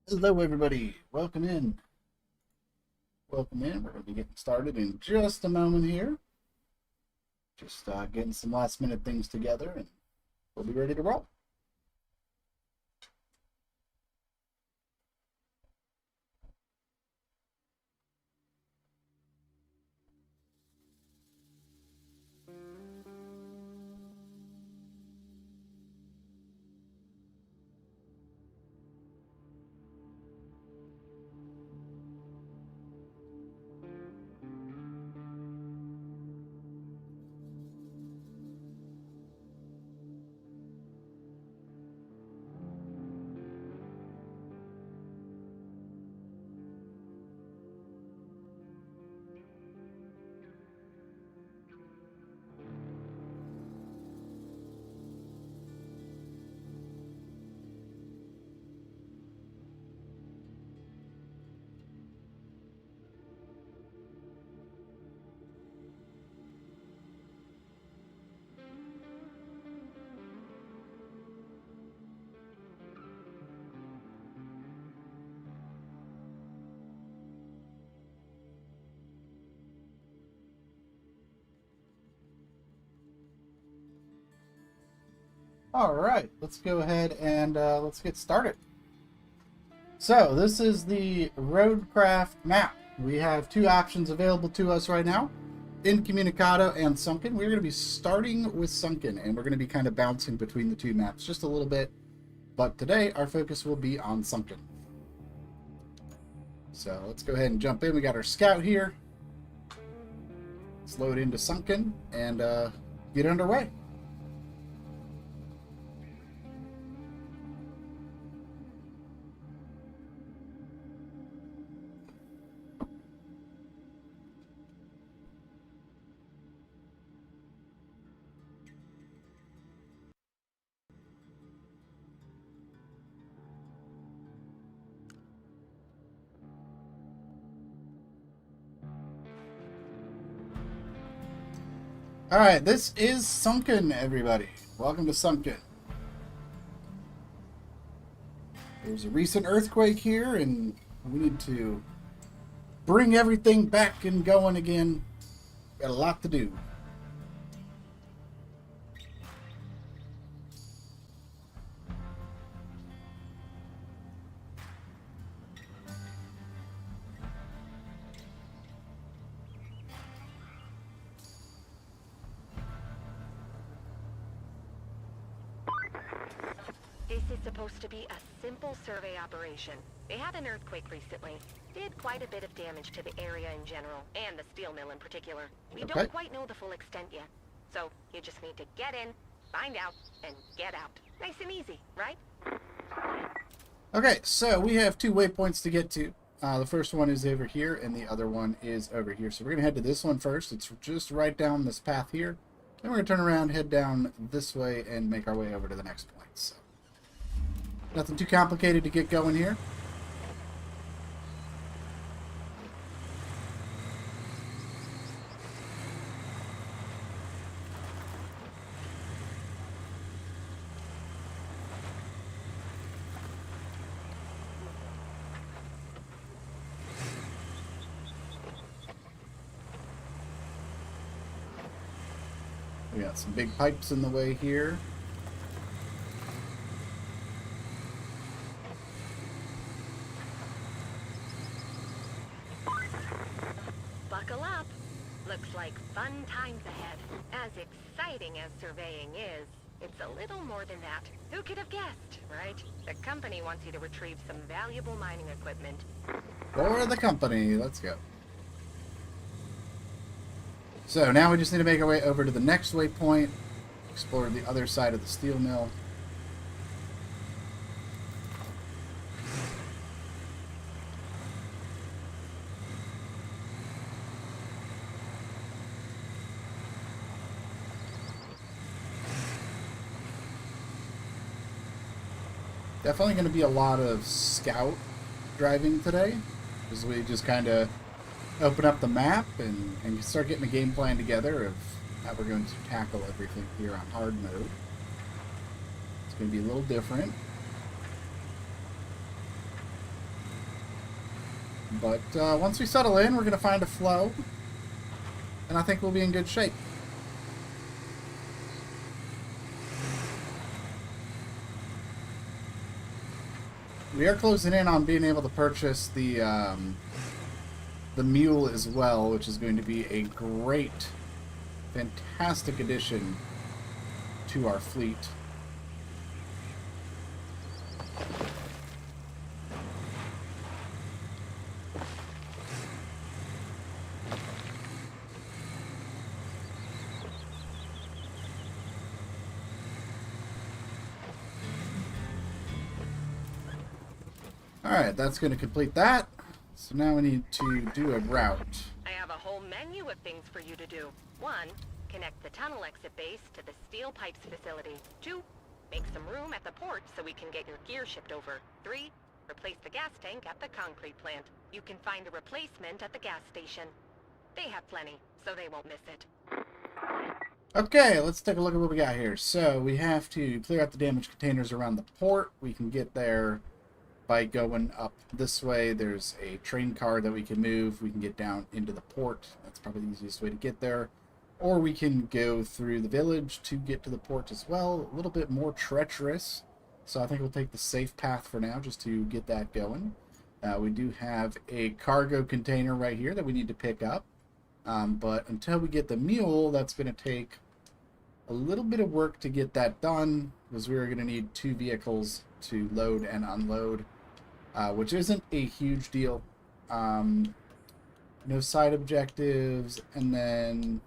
Hello, everybody. Welcome in. Welcome in. We're going to be getting started in just a moment here. Just getting some last minute things together, and we'll be ready to roll. All right, let's go ahead and let's get started. So this is the Roadcraft map. We have two options available to us right now, Incommunicado and Sunken. We're going to be starting with Sunken, and we're going to be kind of bouncing between the two maps just a little bit. But today, our focus will be on Sunken. So let's go ahead and jump in. We got our scout here. Let's load into Sunken and get underway. All right, this is Sunken, everybody. Welcome to Sunken. There's a recent earthquake here, and we need to bring everything back and going again. Got a lot to do. This is supposed to be a simple survey operation. They had an earthquake recently. Did quite a bit of damage to the area in general, and the steel mill in particular. We Okay. don't quite know the full extent yet. So, you just need to get in, find out, and get out. Nice and easy, right? Okay, so we have two waypoints to get to. The first one is over here, and the other one is over here. So we're going to head to this one first. It's just right down this path here. Then we're going to turn around, head down this way, and make our way over to the next point. So nothing too complicated to get going here. We got some big pipes in the way here. Buckle up. Looks like fun times ahead. As exciting as surveying is, it's a little more than that. Who could have guessed, right? The company wants you to retrieve some valuable mining equipment. For the company. Let's go. So now we just need to make our way over to the next waypoint, explore the other side of the steel mill. Definitely going to be a lot of scout driving today, as we just kind of open up the map and start getting a game plan together of how we're going to tackle everything here on hard mode. It's going to be a little different. But once we settle in, we're going to find a flow, and I think we'll be in good shape. We are closing in on being able to purchase the mule as well, which is going to be a great, fantastic addition to our fleet. Alright, that's going to complete that. So now we need to do a route. I have a whole menu of things for you to do. 1, connect the tunnel exit base to the steel pipes facility. 2, make some room at the port so we can get your gear shipped over. 3, replace the gas tank at the concrete plant. You can find a replacement at the gas station. They have plenty, so they won't miss it. Okay, let's take a look at what we got here. So we have to clear out the damaged containers around the port. We can get there by going up this way. There's a train car that we can move. We can get down into the port. That's probably the easiest way to get there. Or we can go through the village to get to the port as well. A little bit more treacherous. So I think we'll take the safe path for now just to get that going. We do have a cargo container right here that we need to pick up. But until we get the mule, that's going to take a little bit of work to get that done, because we're going to need 2 vehicles to load and unload. Which isn't a huge deal. No side objectives, and then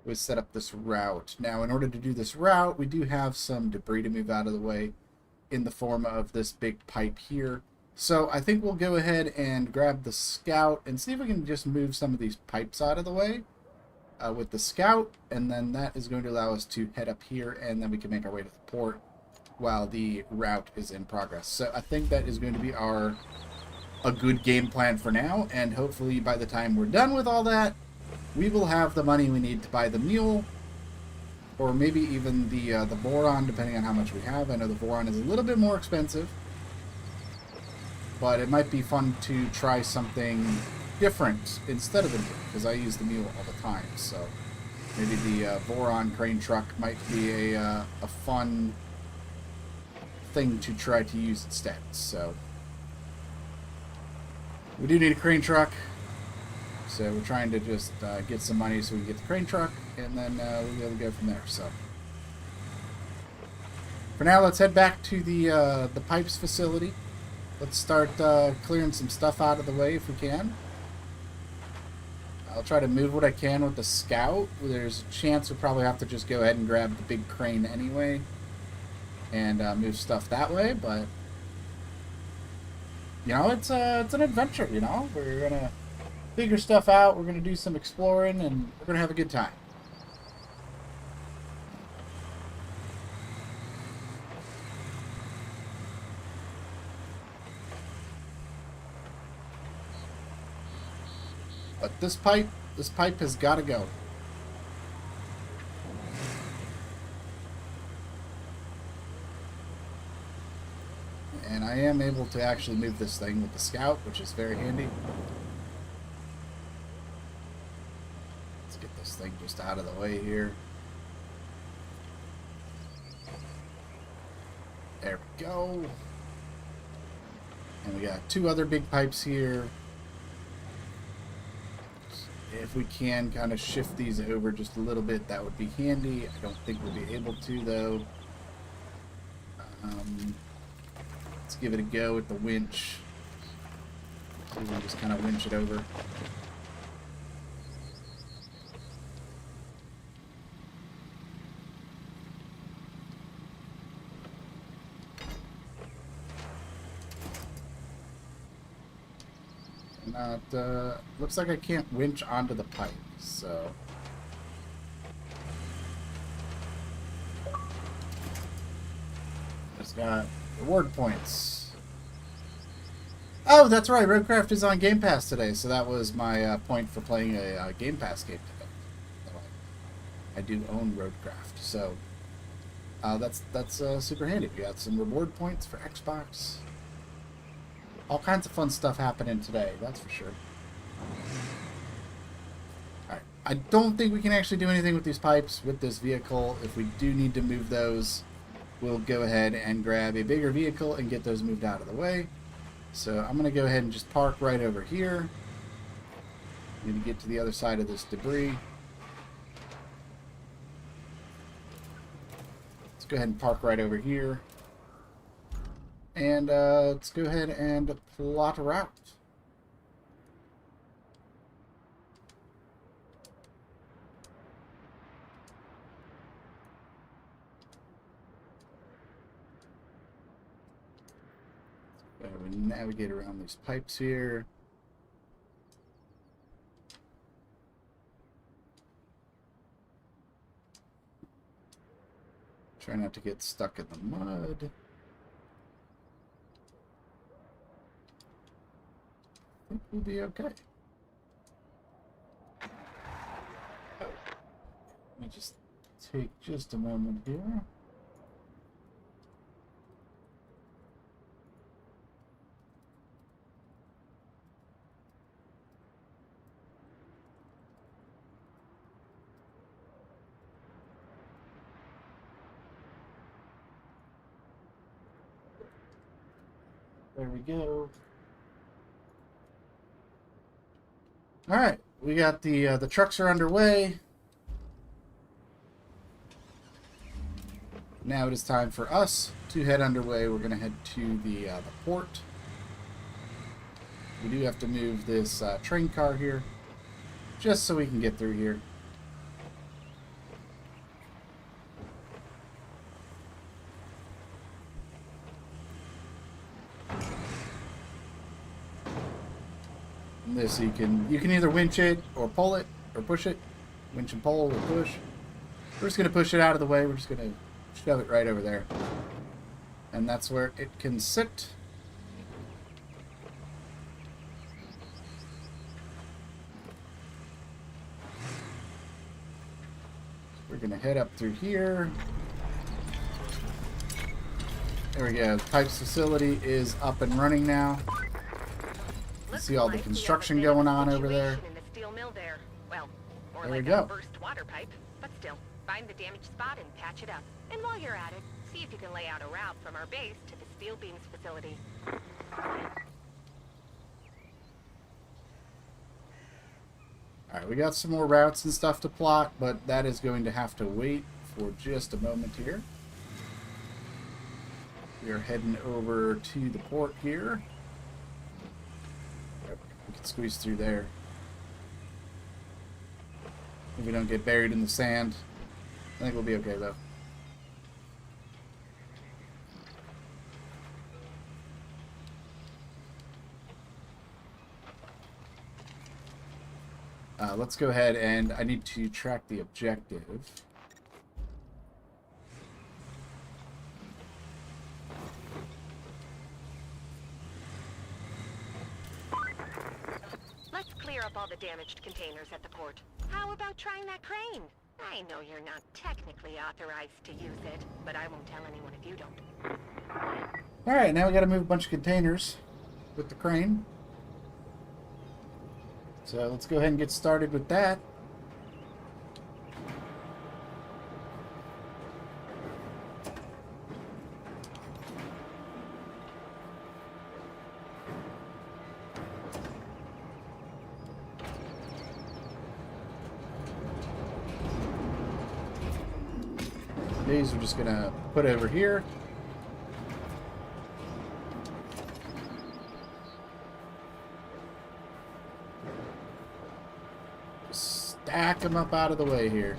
we set up this route. Now, in order to do this route, we do have some debris to move out of the way in the form of this big pipe here. So I think we'll go ahead and grab the scout and see if we can just move some of these pipes out of the way with the scout, and then that is going to allow us to head up here, and then we can make our way to the port while the route is in progress. So I think that is going to be a good game plan for now, and hopefully by the time we're done with all that, we will have the money we need to buy the mule, or maybe even the boron, depending on how much we have. I know the boron is a little bit more expensive, but it might be fun to try something different instead of the mule, because I use the mule all the time. So maybe the boron crane truck might be a fun thing to try to use instead. So we do need a crane truck, so we're trying to just get some money so we can get the crane truck, and then we'll be able to go from there. So for now, let's head back to the pipes facility. Let's start clearing some stuff out of the way if we can. I'll try to move what I can with the scout. There's a chance we'll probably have to just go ahead and grab the big crane anyway and move stuff that way, but you know, it's an adventure. You know, we're gonna figure stuff out, we're gonna do some exploring, and we're gonna have a good time. But this pipe has got to go. And I am able to actually move this thing with the scout, which is very handy. Let's get this thing just out of the way here. There we go. And we got 2 other big pipes here. If we can kind of shift these over just a little bit, that would be handy. I don't think we'll be able to, though. Let's give it a go with the winch. So we can just kind of winch it over. Looks like I can't winch onto the pipe, so just got reward points. Oh, that's right, Roadcraft is on Game Pass today, so that was my point for playing a Game Pass game today. I do own Roadcraft, so that's super handy. We got some reward points for Xbox. All kinds of fun stuff happening today, that's for sure. Alright, I don't think we can actually do anything with these pipes with this vehicle. If we do need to move those, we'll go ahead and grab a bigger vehicle and get those moved out of the way. So I'm going to go ahead and just park right over here. I'm going to get to the other side of this debris. Let's go ahead and park right over here. And let's go ahead and plot a route. We navigate around these pipes here. Try not to get stuck in the mud. I think we'll be okay. Oh. Let me just take just a moment here. There we go. All right, we got the trucks are underway. Now it is time for us to head underway. We're going to head to the port. We do have to move this train car here, just so we can get through here. This you can either winch it or pull it or push it. Winch and pull or push. We're just gonna push it out of the way. We're just gonna shove it right over there, and that's where it can sit. We're gonna head up through here. There we go. Pipes facility is up and running now. See all the construction going on over there. In the steel mill there. Well, more there like we go. A burst water pipe, but still, find the damaged spot and patch it up. And while you're at it, see if you can lay out a route from our base to the steel beams facility. Alright, we got some more routes and stuff to plot, but that is going to have to wait for just a moment here. We are heading over to the port here. We can squeeze through there. If we don't get buried in the sand. I think we'll be okay though. Let's go ahead and I need to track the objective. Let's clear up all the damaged containers at the port. How about trying that crane? I know you're not technically authorized to use it, but I won't tell anyone if you don't. Alright, now we gotta move a bunch of containers with the crane. So let's go ahead and get started with that. These we're just gonna put over here. Stack them up out of the way here.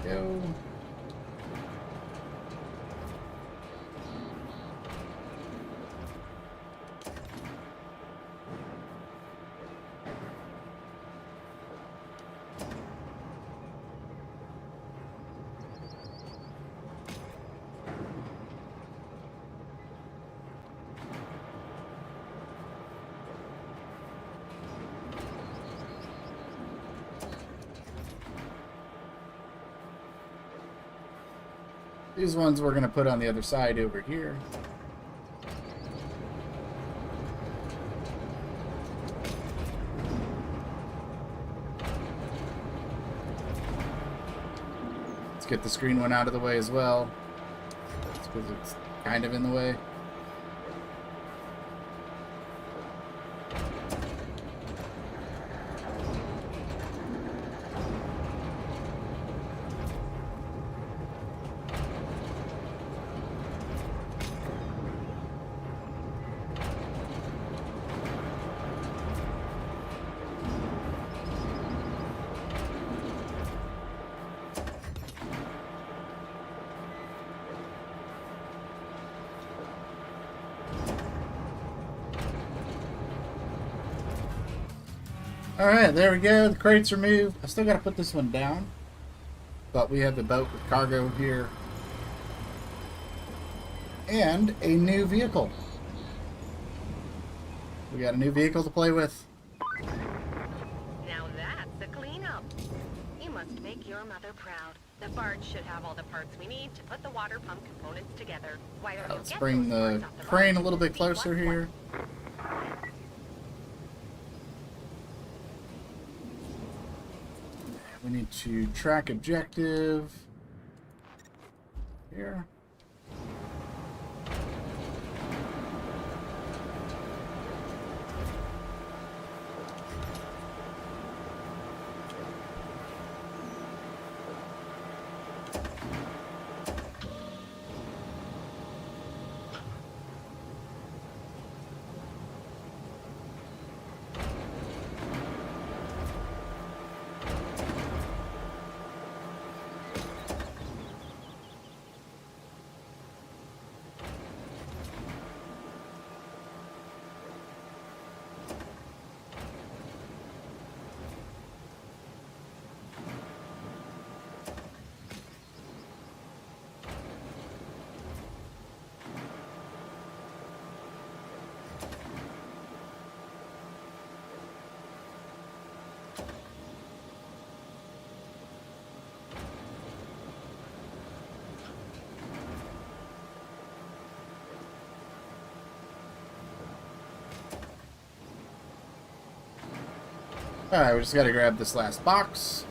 Go. These ones we're going to put on the other side over here. Let's get this green one out of the way as well. That's because it's kind of in the way. Alright, there we go. The crates are moved. I still got to put this one down. But we have the boat with cargo here. And a new vehicle. We got a new vehicle to play with. Now that's a cleanup. You must make your mother proud. The barge should have all the parts we need to put the water pump components together. Why don't you Let's get bring those the parts off the crane a barge little bit and see closer what's here. We need to track objective here. Alright, we just gotta grab this last box.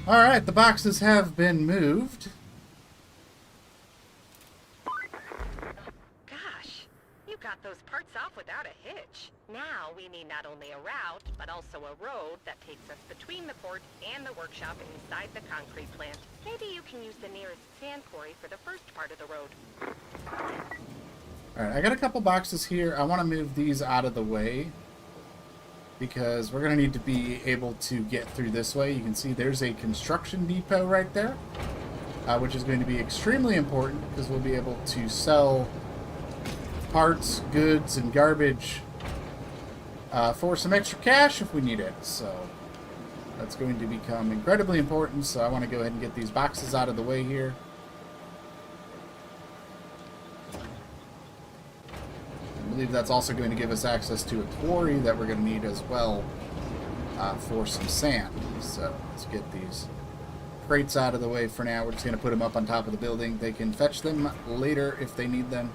Alright, the boxes have been moved. Gosh, you got those parts off without a hitch. Now we need not only a route, but also a road that takes us between the port and the workshop inside the concrete plant. Maybe you can use the nearest sand quarry for the first part of the road. Alright, I got a couple boxes here. I want to move these out of the way because we're going to need to be able to get through this way. You can see there's a construction depot right there, which is going to be extremely important because we'll be able to sell parts, goods, and garbage for some extra cash if we need it. So that's going to become incredibly important. So I want to go ahead and get these boxes out of the way here. I believe that's also going to give us access to a quarry that we're going to need as well for some sand. So let's get these crates out of the way for now. We're just going to put them up on top of the building. They can fetch them later if they need them.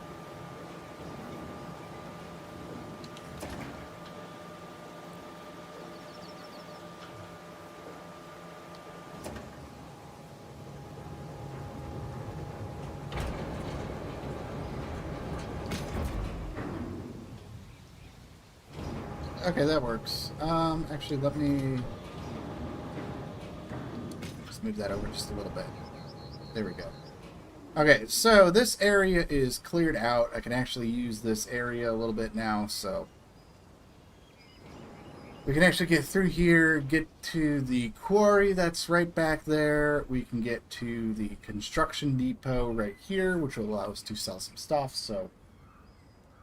Okay, that works. Actually, let me just move that over just a little bit. There we go. Okay, so this area is cleared out. I can actually use this area a little bit now, so we can actually get through here, get to the quarry that's right back there. We can get to the construction depot right here, which will allow us to sell some stuff, so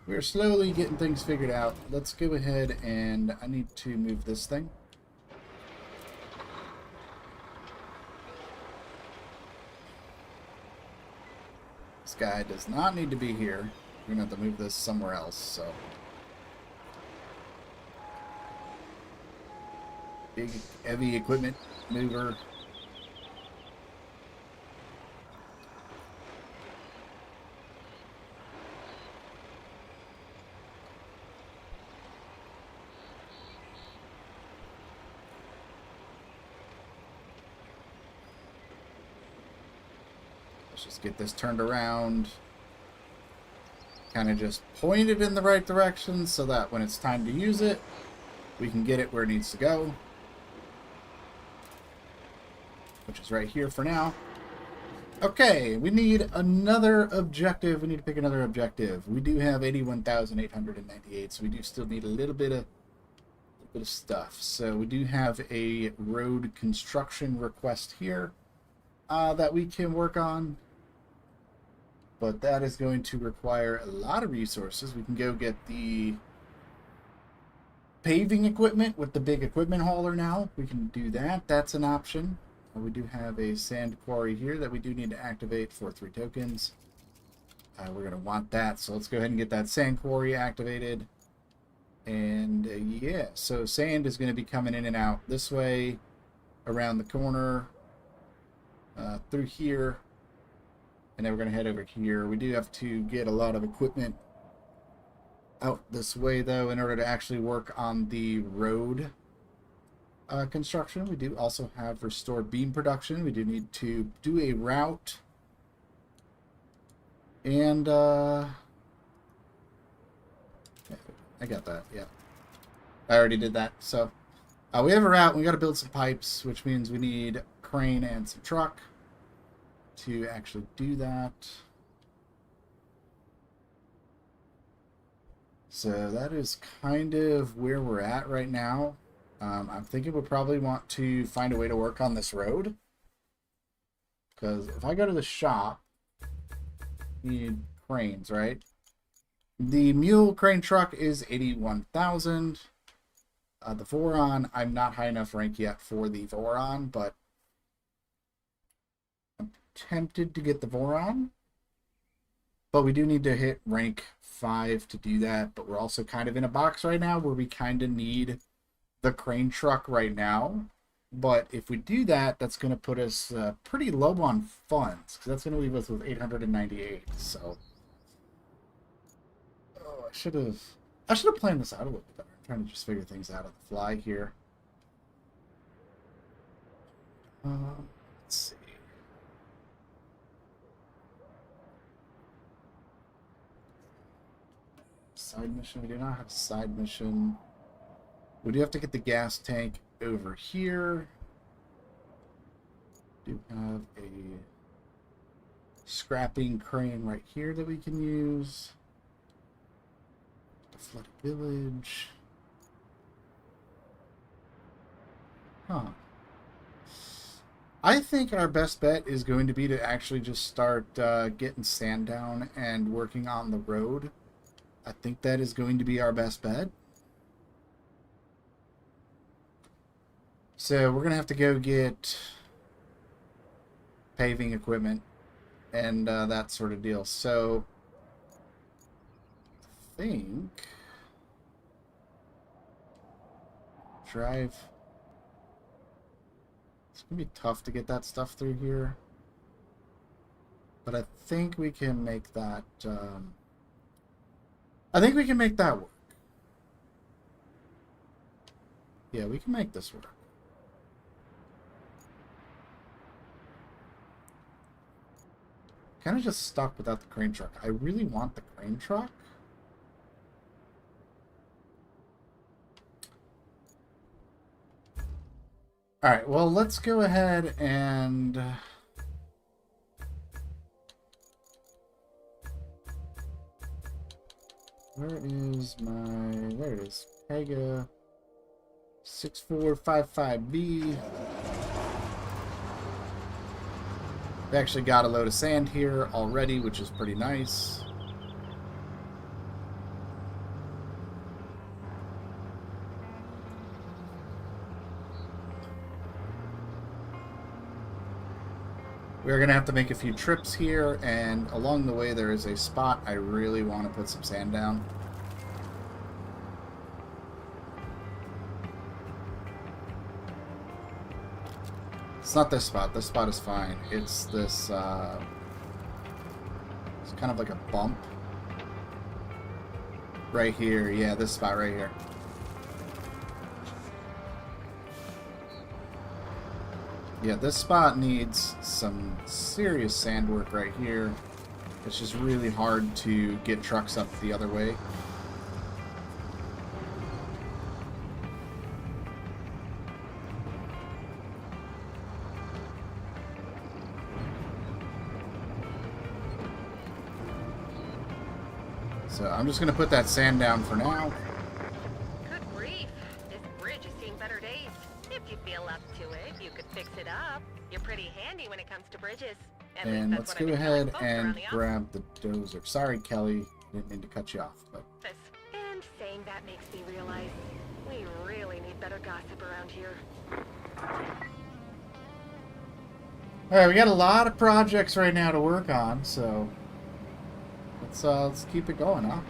we're slowly getting things figured out. Let's go ahead and I need to move this thing. This guy does not need to be here. We're going to have to move this somewhere else, so. Big, heavy equipment mover. Let's just get this turned around. Kind of just point it in the right direction so that when it's time to use it, we can get it where it needs to go. Which is right here for now. Okay, we need another objective. We need to pick another objective. We do have 81,898, so we do still need a little bit of stuff. So we do have a road construction request here that we can work on. But that is going to require a lot of resources. We can go get the paving equipment with the big equipment hauler now. We can do that. That's an option. We do have a sand quarry here that we do need to activate for 3 tokens. We're going to want that. So let's go ahead and get that sand quarry activated. And yeah, so sand is going to be coming in and out this way, around the corner, through here. And then we're going to head over here. We do have to get a lot of equipment out this way, though, in order to actually work on the road construction. We do also have restored beam production. We do need to do a route. And, I got that, yeah. I already did that. So, we have a route. We got to build some pipes, which means we need a crane and some truck to actually do that. So that is kind of where we're at right now. I'm thinking we'll probably want to find a way to work on this road. Because if I go to the shop, you need cranes, right? The mule crane truck is 81,000. The Voron, I'm not high enough rank yet for the Voron, but I'm tempted to get the Voron. But we do need to hit rank 5 to do that. But we're also kind of in a box right now where we kind of need the crane truck right now. But if we do that, that's going to put us pretty low on funds, because that's going to leave us with 898. So, oh, I should have planned this out a little bit better. I'm trying to just figure things out on the fly here. Let's see. Side mission. We do not have a side mission. We do have to get the gas tank over here. We do have a scrapping crane right here that we can use. The flooded village. Huh. I think our best bet is going to be to actually just start getting sand down and working on the road. I think that is going to be our best bet. So we're going to have to go get paving equipment and that sort of deal. So I think drive. It's going to be tough to get that stuff through here. But I think we can make that work. Yeah, we can make this work. Kind of just stuck without the crane truck. I really want the crane truck. Alright, well, let's go ahead and where is my... There it is. Pega 6455B. We actually got a load of sand here already, which is pretty nice. We're going to have to make a few trips here, and along the way there is a spot I really want to put some sand down. It's not this spot. This spot is fine. It's this, it's kind of like a bump. Right here. Yeah, this spot right here. Yeah, this spot needs some serious sand work right here. It's just really hard to get trucks up the other way. So I'm just going to put that sand down for now. Good grief. This bridge has seen better days. If you feel up to it, you could fix it up. You're pretty handy when it comes to bridges. At least And that's let's what go I've been telling ahead folks around and the grab the dozer. Sorry, Kelly. Didn't mean to cut you off. But office. And saying that makes me realize we really need better gossip around here. alright, we got a lot of projects right now to work on, so let's keep it going, huh?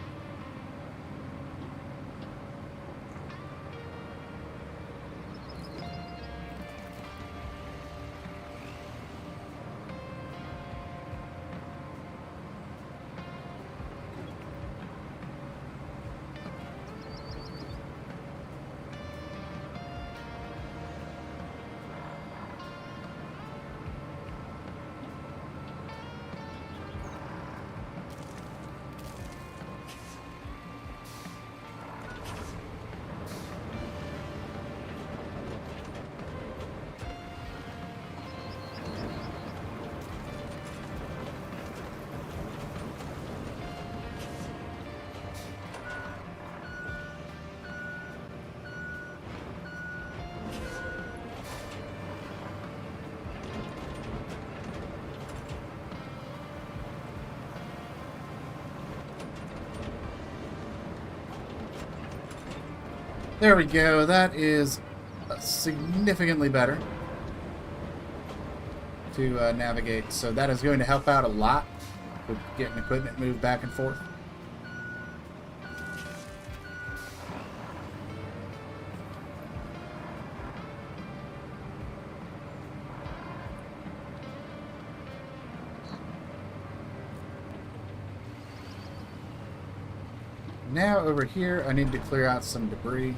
There we go. That is significantly better to navigate. So that is going to help out a lot with getting equipment moved back and forth. Now over here, I need to clear out some debris.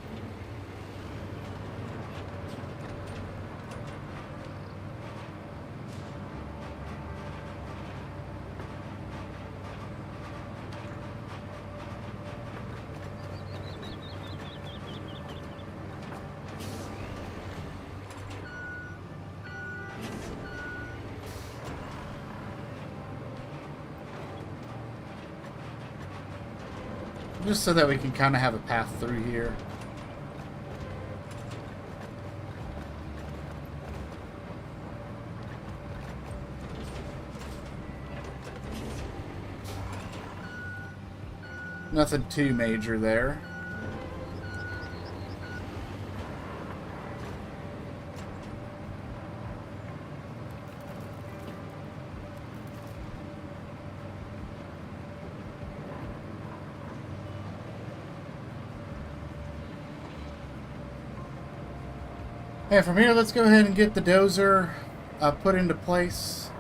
Just so that we can kind of have a path through here. Nothing too major there. And from here, let's go ahead and get the dozer put into place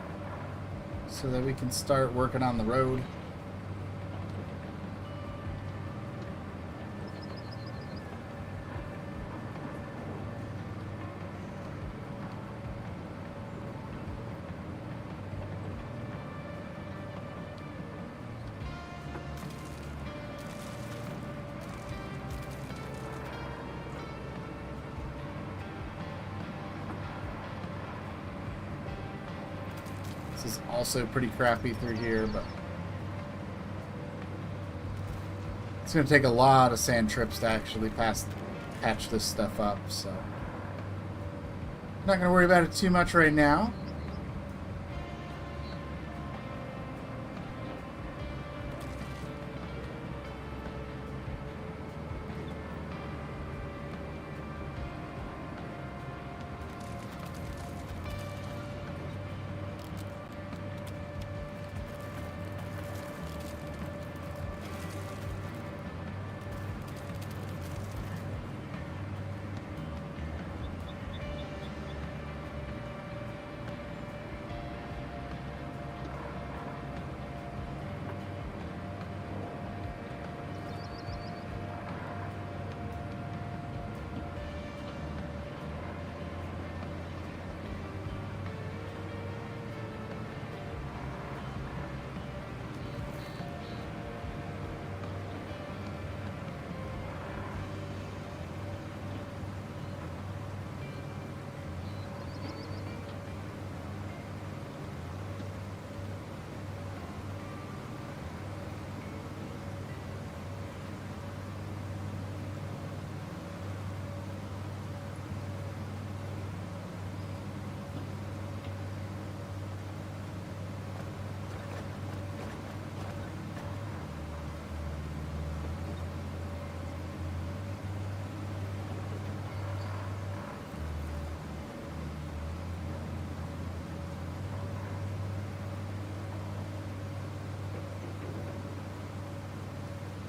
so that we can start working on the road. This is also pretty crappy through here, but it's going to take a lot of sand trips to actually patch this stuff up, so not going to worry about it too much right now.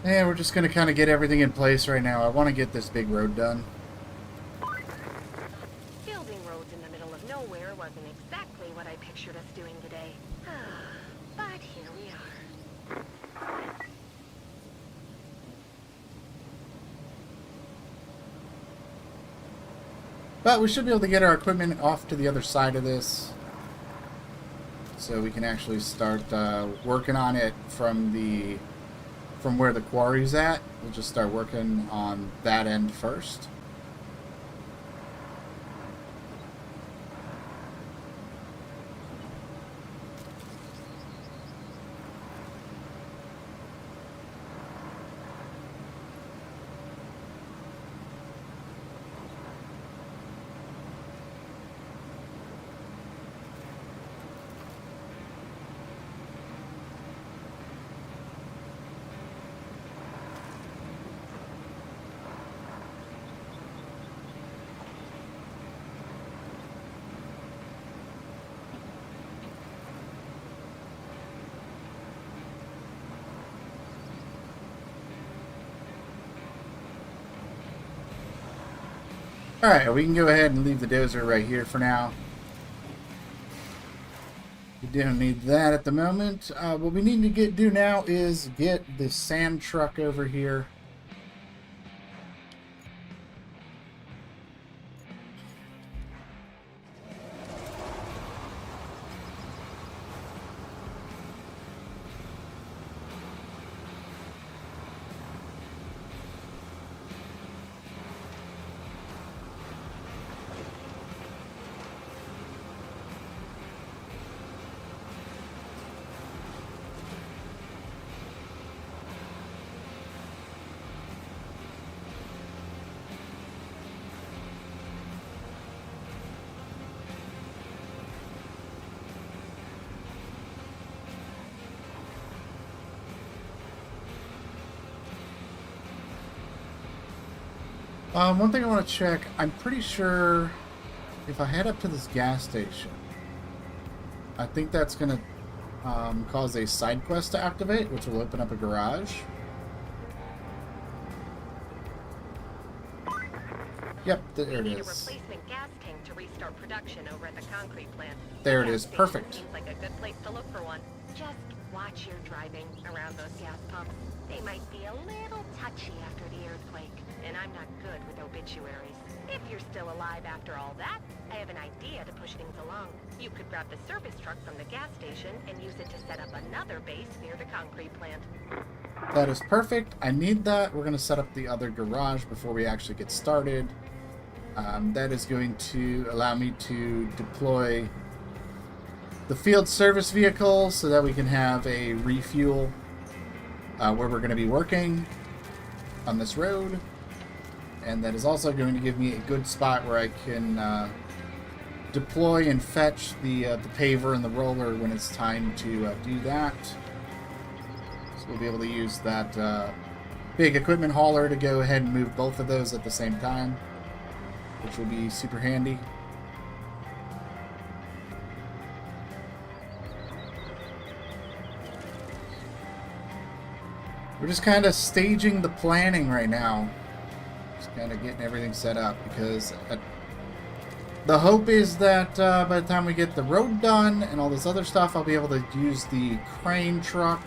Yeah, we're just going to kind of get everything in place right now. I want to get this big road done. Building roads in the middle of nowhere wasn't exactly what I pictured us doing today. But here we are. But we should be able to get our equipment off to the other side of this, so we can actually start working on it from where the quarry's at. We'll just start working on that end first. Alright, we can go ahead and leave the dozer right here for now. We don't need that at the moment. What we need to do now is get the sand truck over here. One thing I want to check, I'm pretty sure if I head up to this gas station, I think that's going to cause a side quest to activate, which will open up a garage. Yep, there it Need a is. replacement gas tank to restart production over at the concrete plant. There it Gas is, station perfect. Seems like a good place to look for one. Just watch your driving around those gas pumps. They might be a little touchy after the earthquake, and I'm not good with obituaries. If you're still alive after all that, I have an idea to push things along. You could grab the service truck from the gas station and use it to set up another base near the concrete plant. That is perfect. I need that. We're going to set up the other garage before we actually get started. That is going to allow me to deploy the field service vehicle so that we can have a refuel where we're going to be working on this road. And that is also going to give me a good spot where I can deploy and fetch the paver and the roller when it's time to do that. So we'll be able to use that big equipment hauler to go ahead and move both of those at the same time, which will be super handy. We're just kind of staging the planning right now. Just kind of getting everything set up because the hope is that by the time we get the road done and all this other stuff, I'll be able to use the crane truck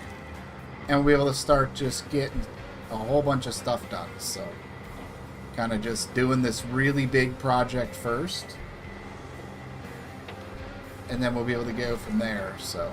and we'll be able to start just getting a whole bunch of stuff done. So kind of just doing this really big project first, and then we'll be able to go from there. So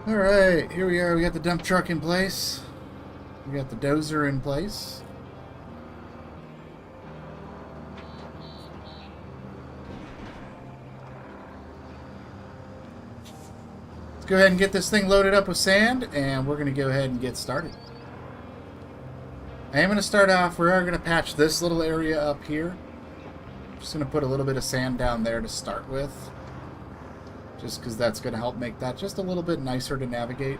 Alright, here we are. We got the dump truck in place. We got the dozer in place. Let's go ahead and get this thing loaded up with sand, and we're going to go ahead and get started. I am going to start off, we are going to patch this little area up here. Just going to put a little bit of sand down there to start with. Just because that's going to help make that just a little bit nicer to navigate.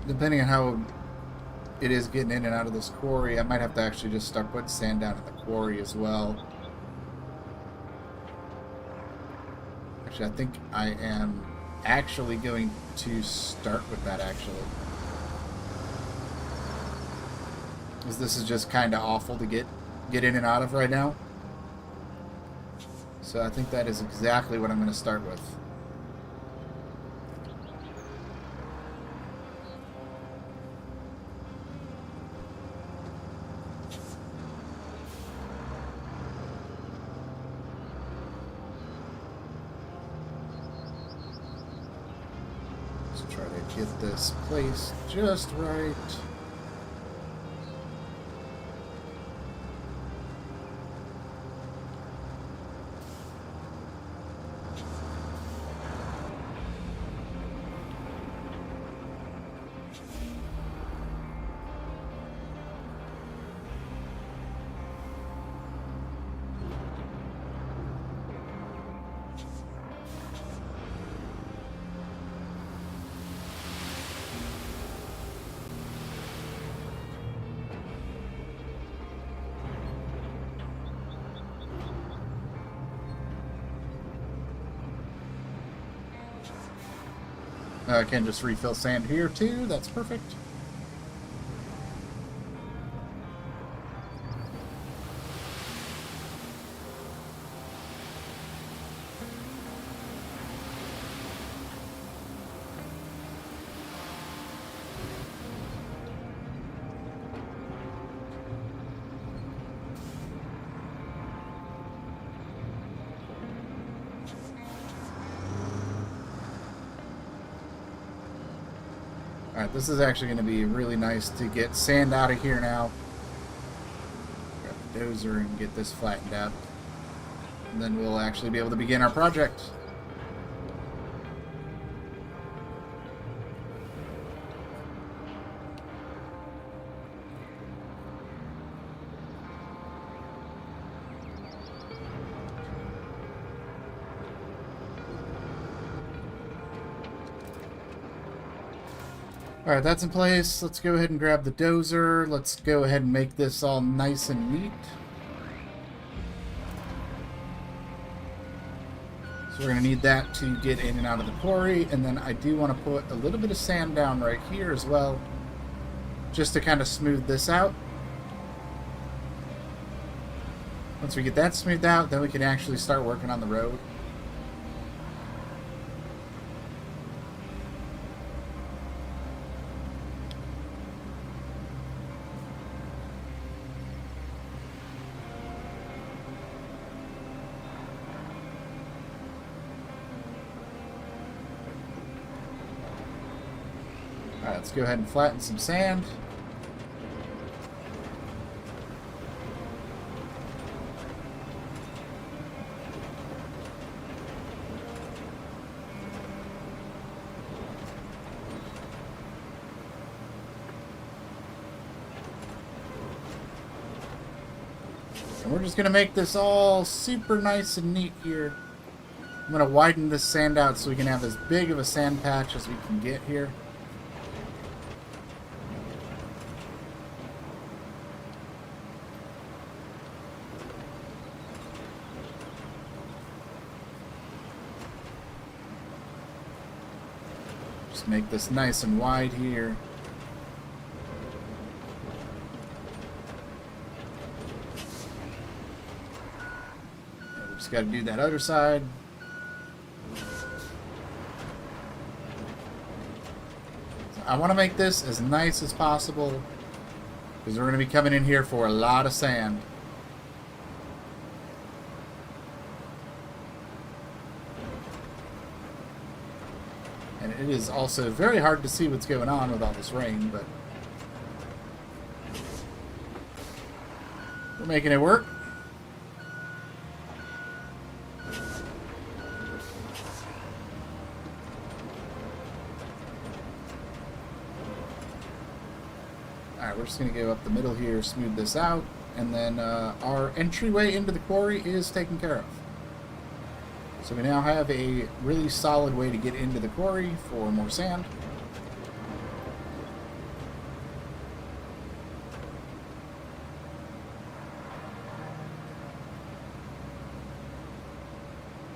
Depending on how it is getting in and out of this quarry, I might have to actually just start putting sand down in the quarry as well. Actually, I think I am actually going to start with that, actually. Because this is just kind of awful to get in and out of right now. So I think that is exactly what I'm going to start with. Try to get this placed just right. I can just refill sand here too. That's perfect. Alright, this is actually going to be really nice to get sand out of here now. Grab the dozer and get this flattened out. And then we'll actually be able to begin our project. Alright, that's in place. Let's go ahead and grab the dozer. Let's go ahead and make this all nice and neat. So we're going to need that to get in and out of the quarry. And then I do want to put a little bit of sand down right here as well, just to kind of smooth this out. Once we get that smoothed out, then we can actually start working on the road. Alright, let's go ahead and flatten some sand. And we're just going to make this all super nice and neat here. I'm going to widen this sand out so we can have as big of a sand patch as we can get here. Just make this nice and wide here. And we just got to do that other side. I want to make this as nice as possible because we're going to be coming in here for a lot of sand. And it is also very hard to see what's going on with all this rain, but we're making it work. Alright, we're just going to go up the middle here, smooth this out, and then our entryway into the quarry is taken care of. So we now have a really solid way to get into the quarry for more sand.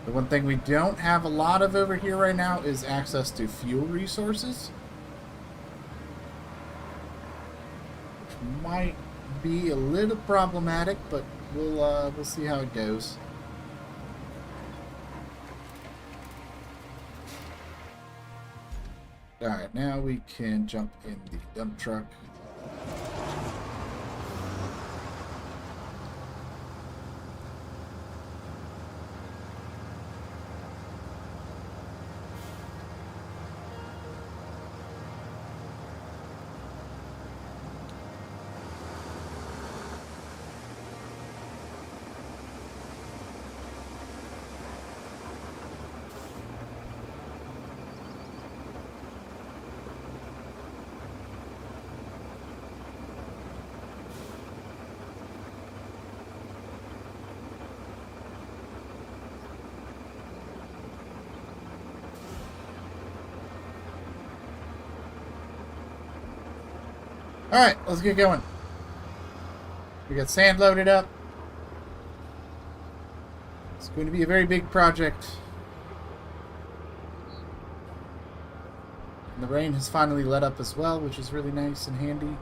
The one thing we don't have a lot of over here right now is access to fuel resources, which might be a little problematic, but we'll see how it goes. Alright, now we can jump in the dump truck. Alright, let's get going. We got sand loaded up. It's going to be a very big project. And the rain has finally let up as well, which is really nice and handy.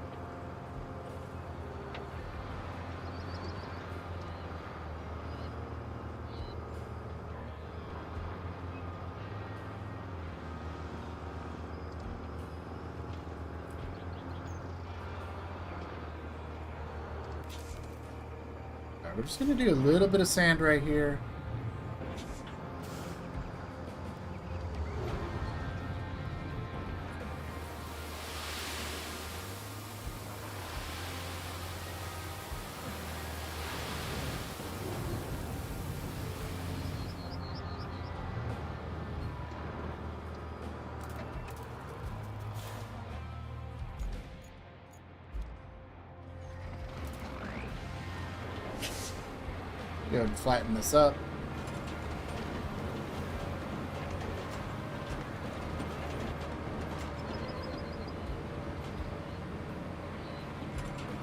We're just going to do a little bit of sand right here. Go ahead and flatten this up.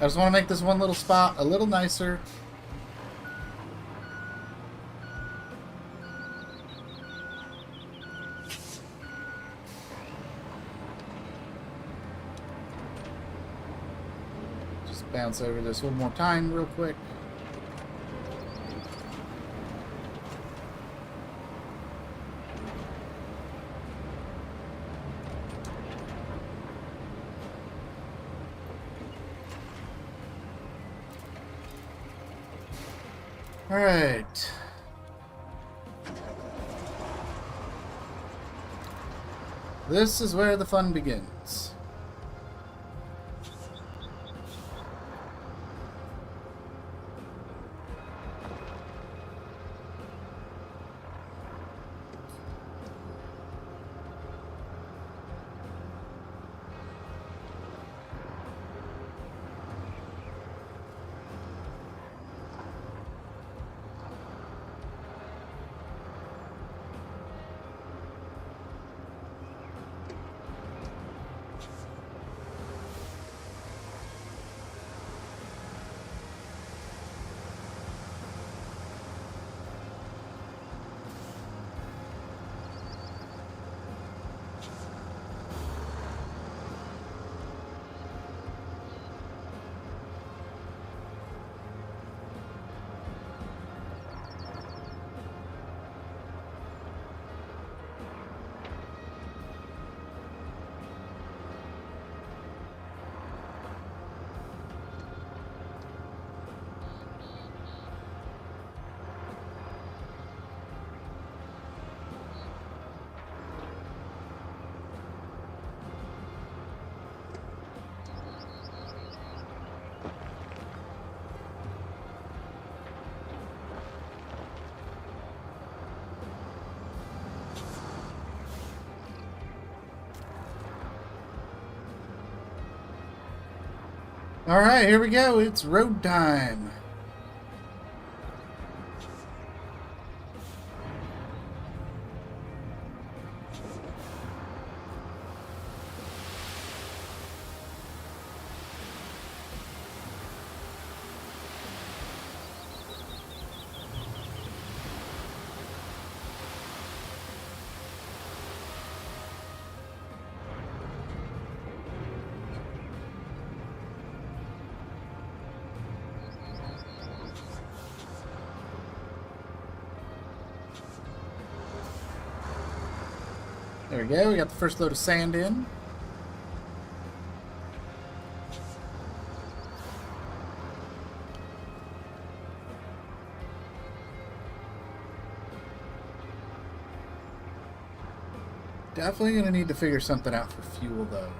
I just want to make this one little spot a little nicer. Just bounce over this one more time real quick. All right. This is where the fun begins. Alright, here we go. It's road time. There we go. We got the first load of sand in. Definitely going to need to figure something out for fuel, though.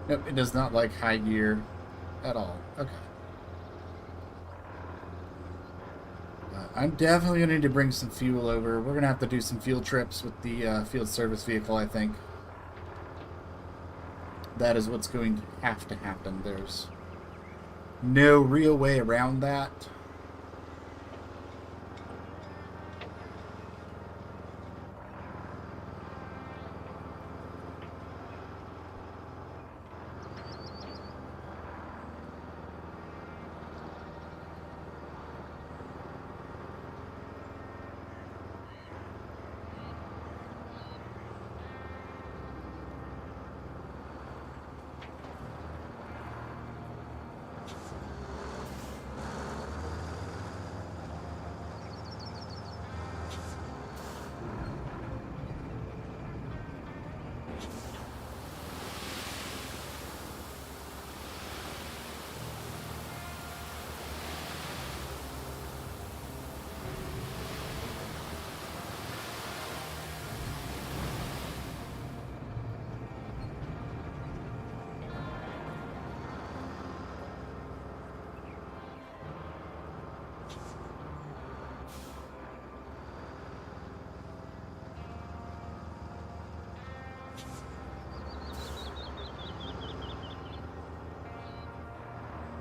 Nope, it does not like high gear at all. Okay. I'm definitely going to need to bring some fuel over. We're going to have to do some field trips with the field service vehicle, I think. That is what's going to happen. There's no real way around that.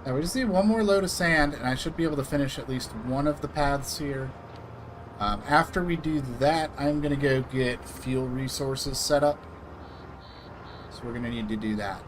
Now we just need one more load of sand, and I should be able to finish at least one of the paths here. After we do that, I'm going to go get fuel resources set up. So we're going to need to do that.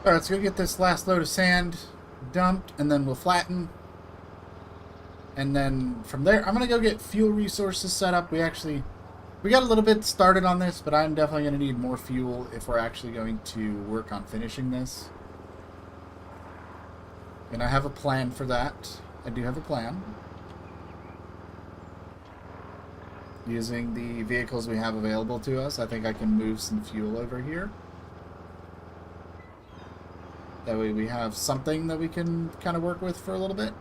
Alright, let's go get this last load of sand dumped, and then we'll flatten. And then from there, I'm going to go get fuel resources set up. We got a little bit started on this, but I'm definitely going to need more fuel if we're actually going to work on finishing this. And I have a plan for that. I do have a plan. using the vehicles we have available to us. I think I can move some fuel over here. That way we have something that we can kind of work with for a little bit.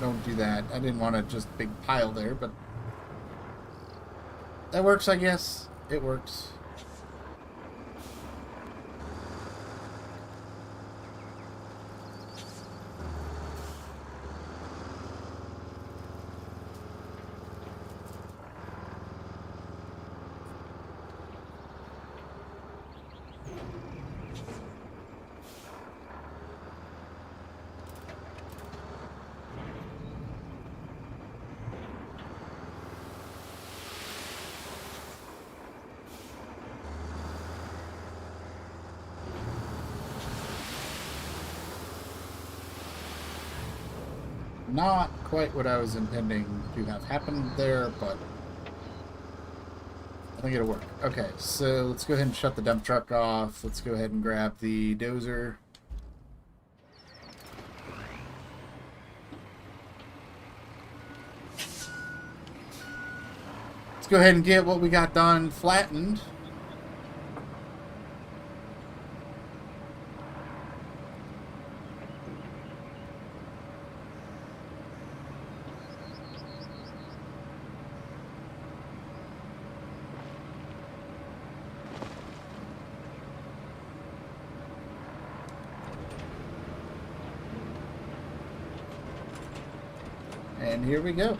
Don't do that. I didn't want to just big pile there, but that works, I guess. It works. Not quite what I was intending to have happen there, but I think it'll work. Okay, so let's go ahead and shut the dump truck off. Let's go ahead and grab the dozer. Let's go ahead and get what we got done flattened. And here we go.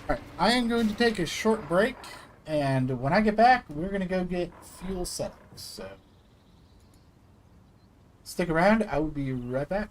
Alright, I am going to take a short break, and when I get back, we're going to go get fuel settings. So, stick around, I will be right back.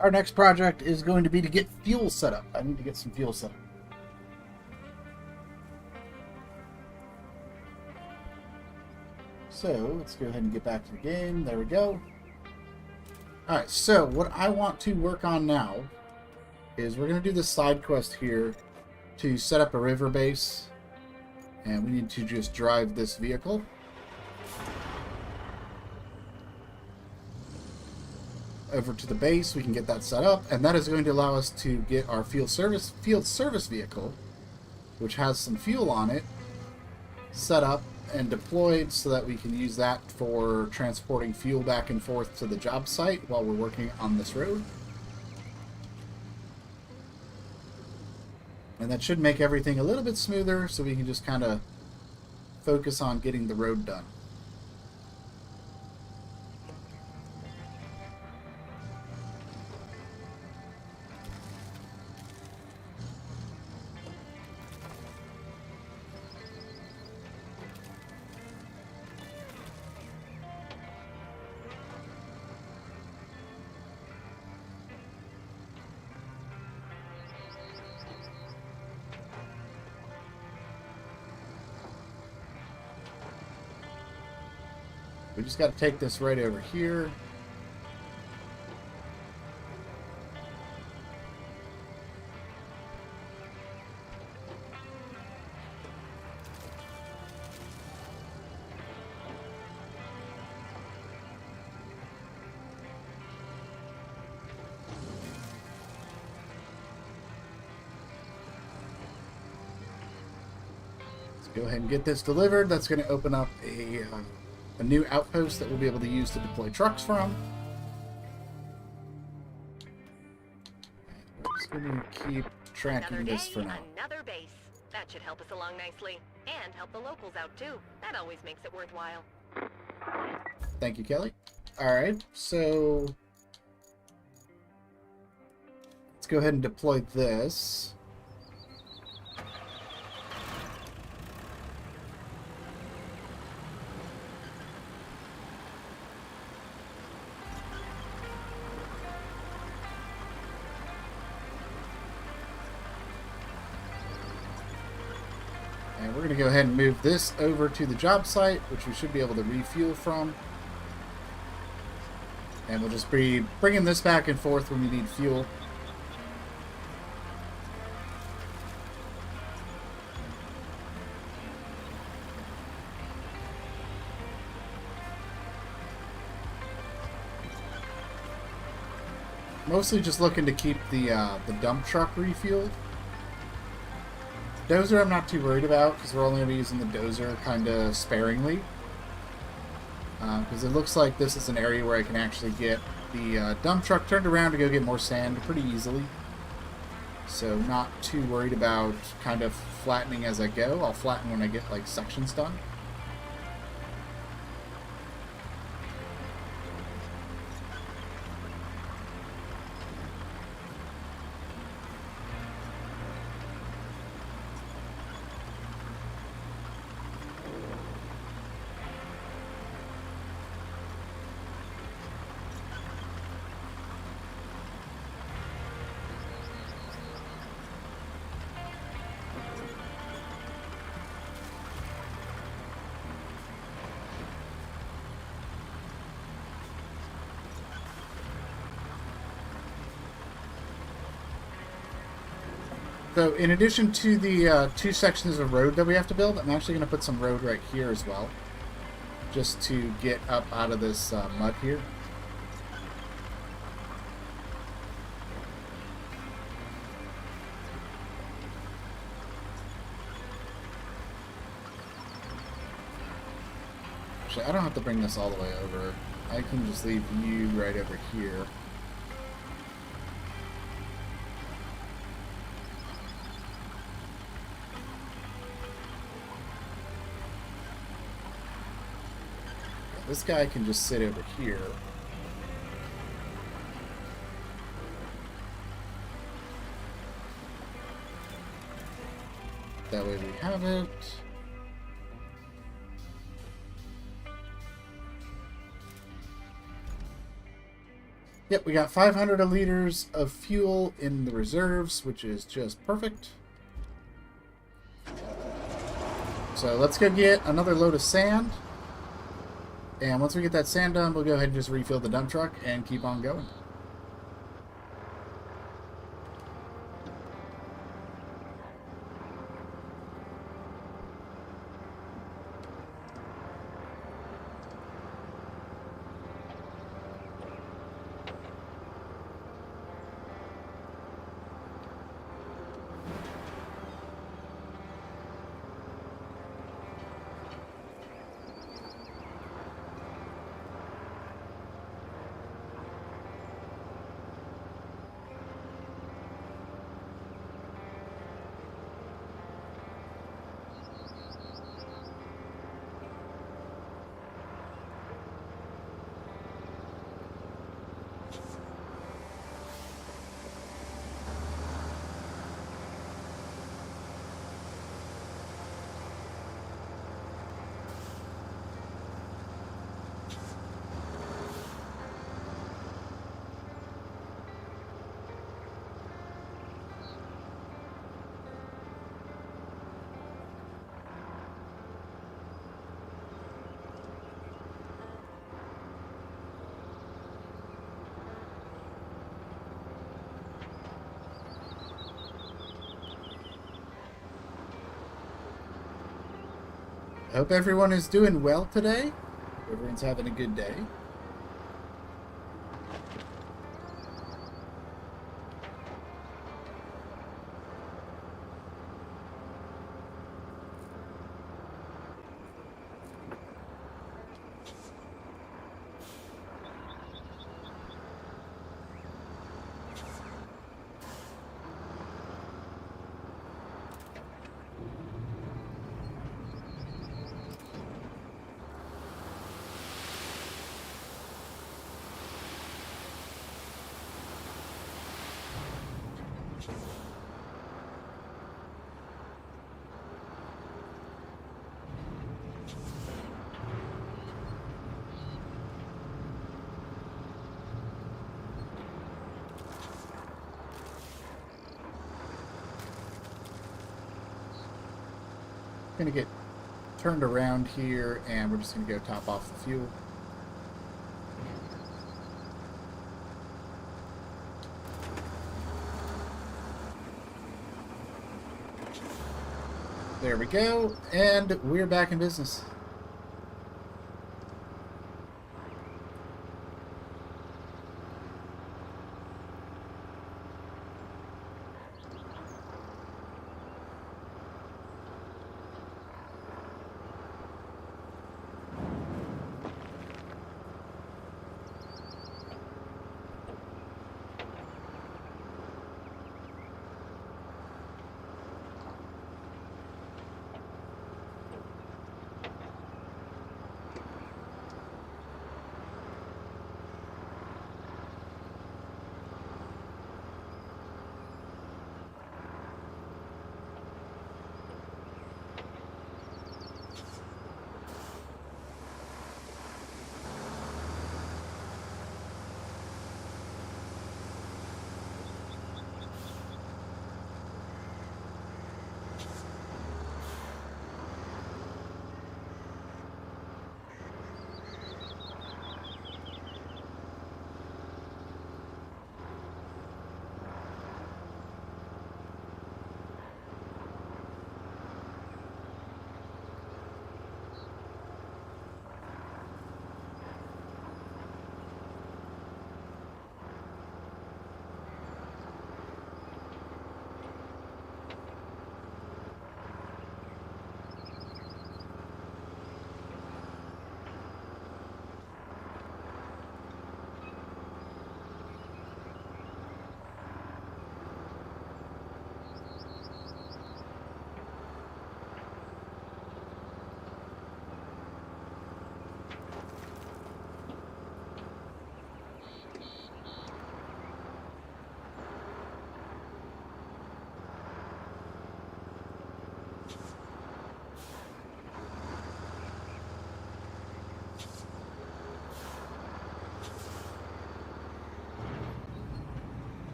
Our next project is going to be to get fuel set up. I need to get some fuel set up. So let's go ahead and get back to the game. There we go. Alright, so what I want to work on now is we're going to do this side quest here to set up a river base. And we need to just drive this vehicle. Over to the base, we can get that set up, and that is going to allow us to get our field service vehicle, which has some fuel on it, set up and deployed so that we can use that for transporting fuel back and forth to the job site while we're working on this road. And that should make everything a little bit smoother so we can just kind of focus on getting the road done. We just got to take this right over here. Let's go ahead and get this delivered. That's going to open up a new outpost that we'll be able to use to deploy trucks from. We're just going to keep tracking this for now. Another base. That should help us along nicely. And help the locals out too. That always makes it worthwhile. Thank you, Kelly. Alright, so let's go ahead and deploy this. And we're going to go ahead and move this over to the job site, which we should be able to refuel from. And we'll just be bringing this back and forth when we need fuel. Mostly just looking to keep the dump truck refueled. Dozer I'm not too worried about because we're only going to be using the dozer kind of sparingly. Because it looks like this is an area where I can actually get the dump truck turned around to go get more sand pretty easily. So not too worried about kind of flattening as I go. I'll flatten when I get like sections done. So in addition to the 2 sections of road that we have to build, I'm actually going to put some road right here as well. Just to get up out of this mud here. Actually, I don't have to bring this all the way over. I can just leave you right over here. This guy can just sit over here. That way we have it. Yep, we got 500 liters of fuel in the reserves, which is just perfect. So let's go get another load of sand. And once we get that sand done, we'll go ahead and just refill the dump truck and keep on going. I hope everyone is doing well today. Everyone's having a good day. Gonna get turned around here, and we're just gonna go top off the fuel. There we go, and we're back in business.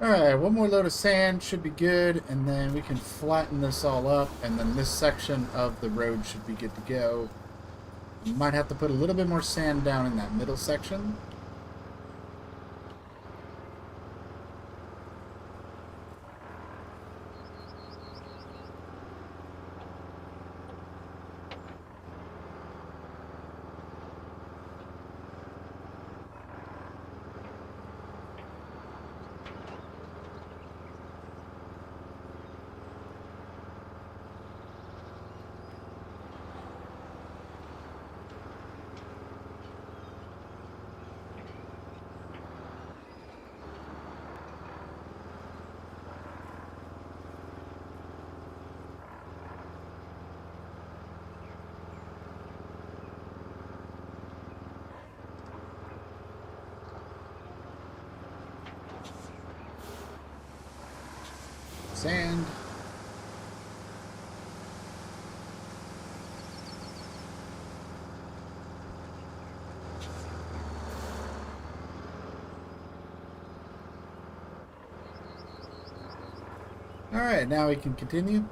Alright, one more load of sand should be good, and then we can flatten this all up, and then this section of the road should be good to go. We might have to put a little bit more sand down in that middle section. Sand. Alright, now we can continue.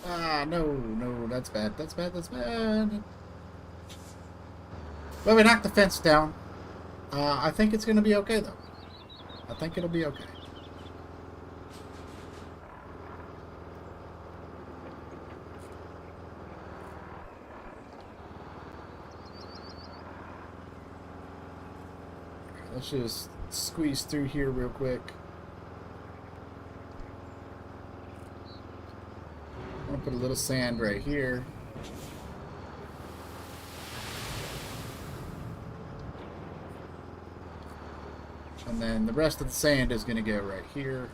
Ah, no, that's bad. That's bad, that's bad. Well, we knocked the fence down. I think it's going to be okay, though. I think it'll be okay. Let's just squeeze through here real quick. I'm going to put a little sand right here. And then the rest of the sand is going to go right here.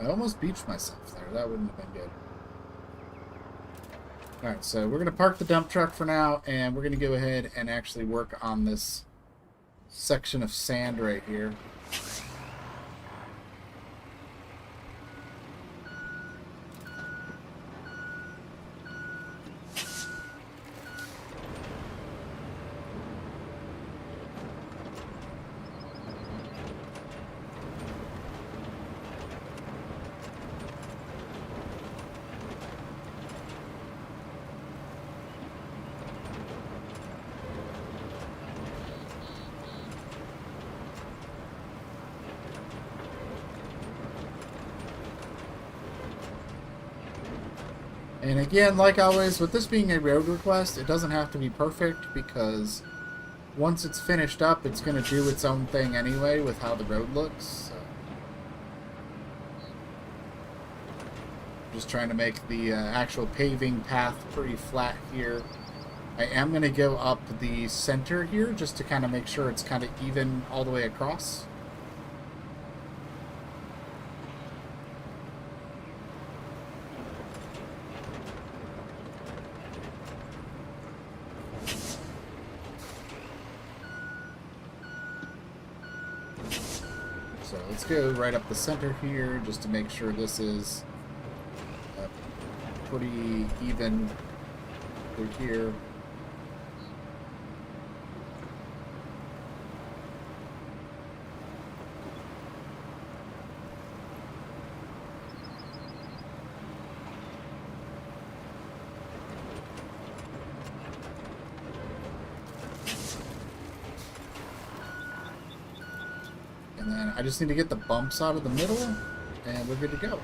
I almost beached myself there. That wouldn't have been good. Alright, so we're going to park the dump truck for now, and we're going to go ahead and actually work on this section of sand right here. And again, like always, with this being a road request, it doesn't have to be perfect, because once it's finished up, it's going to do its own thing anyway with how the road looks. So. Just trying to make the actual paving path pretty flat here. I am going to go up the center here just to kind of make sure it's kind of even all the way across. So let's go right up the center here just to make sure this is pretty even through here. And then I just need to get the bumps out of the middle, and we're good to go.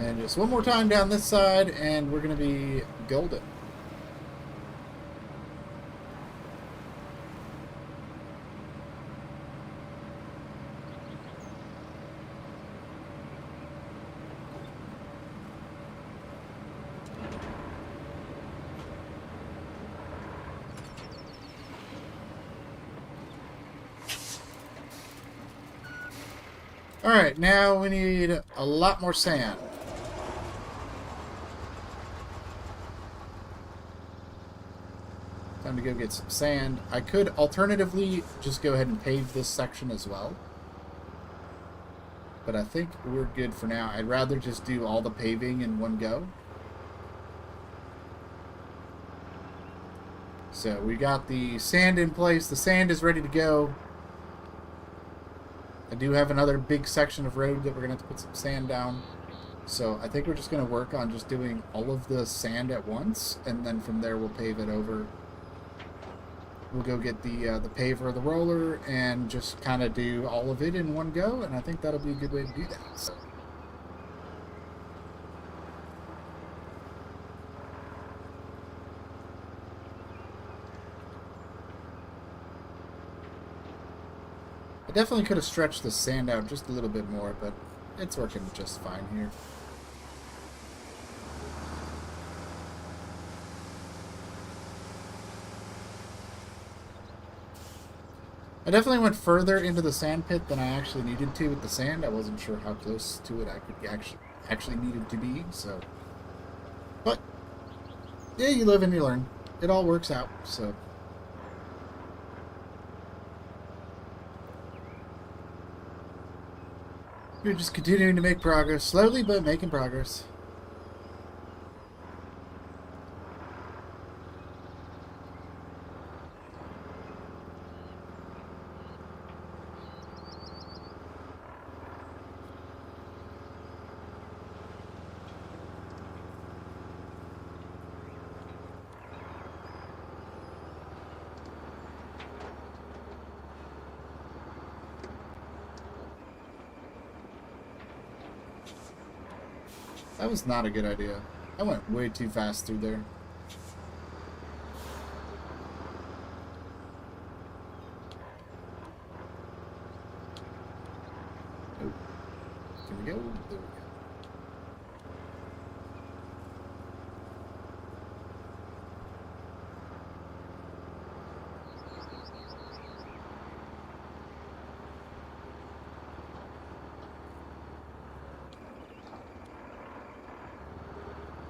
And just one more time down this side, and we're going to be golden. Alright, now we need a lot more sand. Time to go get some sand. I could alternatively just go ahead and pave this section as well. But I think we're good for now. I'd rather just do all the paving in one go. So we got the sand in place. The sand is ready to go. I do have another big section of road that we're going to have to put some sand down. So I think we're just going to work on just doing all of the sand at once. And then from there we'll pave it over. We'll go get the paver or the roller and just kind of do all of it in one go. And I think that'll be a good way to do that. So. I definitely could have stretched the sand out just a little bit more, but it's working just fine here. I definitely went further into the sand pit than I actually needed to with the sand. I wasn't sure how close to it I could actually needed to be, so. But, yeah, you live and you learn. It all works out, so. We're just continuing to make progress, slowly but making progress. That was not a good idea. I went way too fast through there. Oh. Can we go? There we go.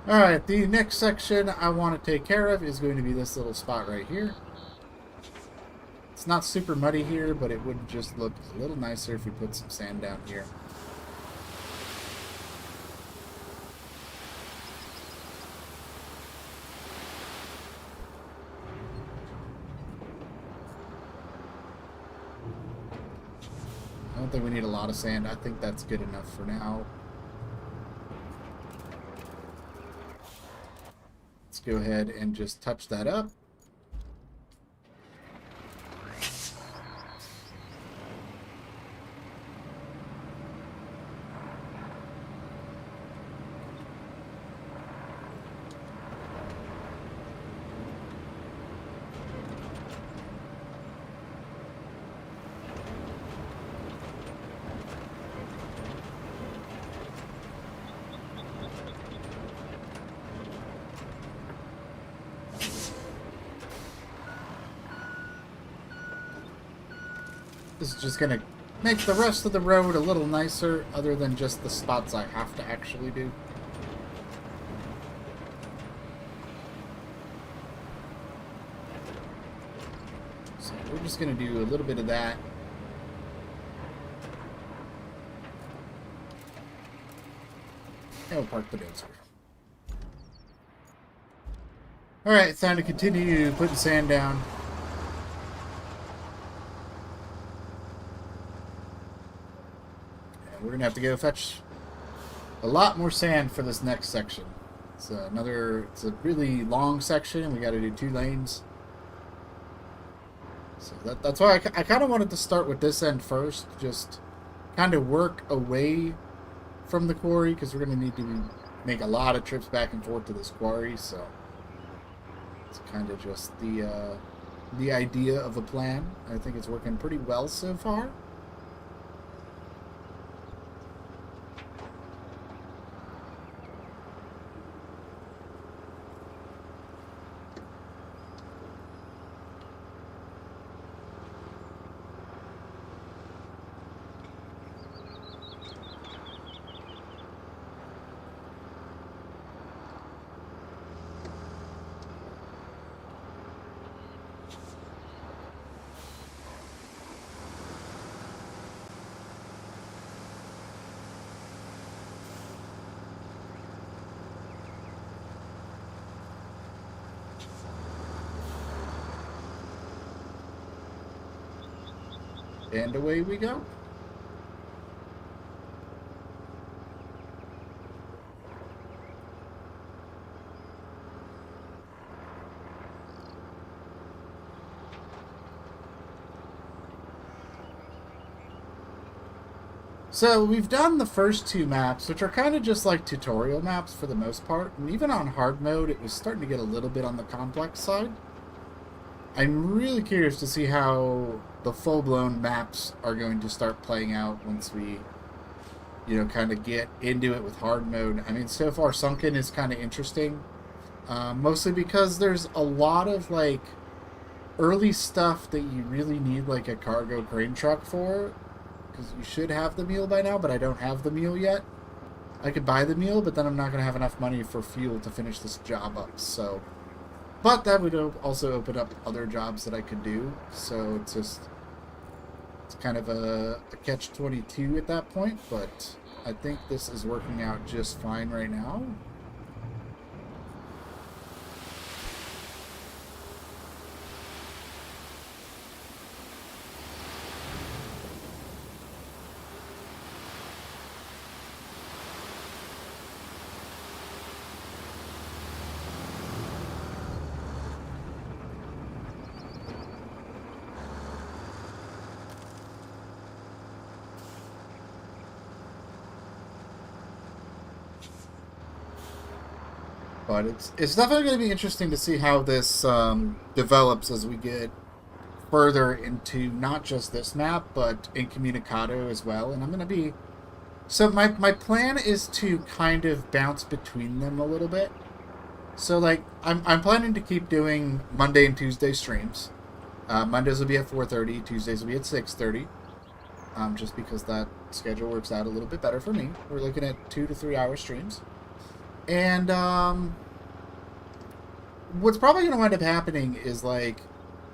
Alright, the next section I want to take care of is going to be this little spot right here. It's not super muddy here, but it would just look a little nicer if we put some sand down here. I don't think we need a lot of sand. I think that's good enough for now. Let's go ahead and just touch that up. This is just going to make the rest of the road a little nicer, other than just the spots I have to actually do. So we're just going to do a little bit of that. And we'll park the dozer. Alright, it's time to continue putting sand down. We're going to have to go fetch a lot more sand for this next section. It's a really long section, and we got to do 2 lanes. So that's why I kind of wanted to start with this end first, just kind of work away from the quarry, because we're going to need to make a lot of trips back and forth to this quarry, so it's kind of just the idea of a plan. I think it's working pretty well so far. And away we go. So we've done the first two maps, which are kind of just like tutorial maps for the most part. And even on hard mode, it was starting to get a little bit on the complex side. I'm really curious to see how the full-blown maps are going to start playing out once we, kind of get into it with hard mode. I mean, so far Sunken is kind of interesting, mostly because there's a lot of, like, early stuff that you really need, like, a cargo crane truck for, because you should have the meal by now, but I don't have the meal yet. I could buy the meal, but then I'm not going to have enough money for fuel to finish this job up, so... But that would also open up other jobs that I could do, so it's kind of a catch-22 at that point, but I think this is working out just fine right now. But it's definitely going to be interesting to see how this develops as we get further into not just this map, but Incommunicado as well. And I'm going to be... So my plan is to kind of bounce between them a little bit. So, like, I'm planning to keep doing Monday and Tuesday streams. Mondays will be at 4:30, Tuesdays will be at 6:30. Just because that schedule works out a little bit better for me. We're looking at 2 to 3 hour streams. And what's probably going to wind up happening is, like,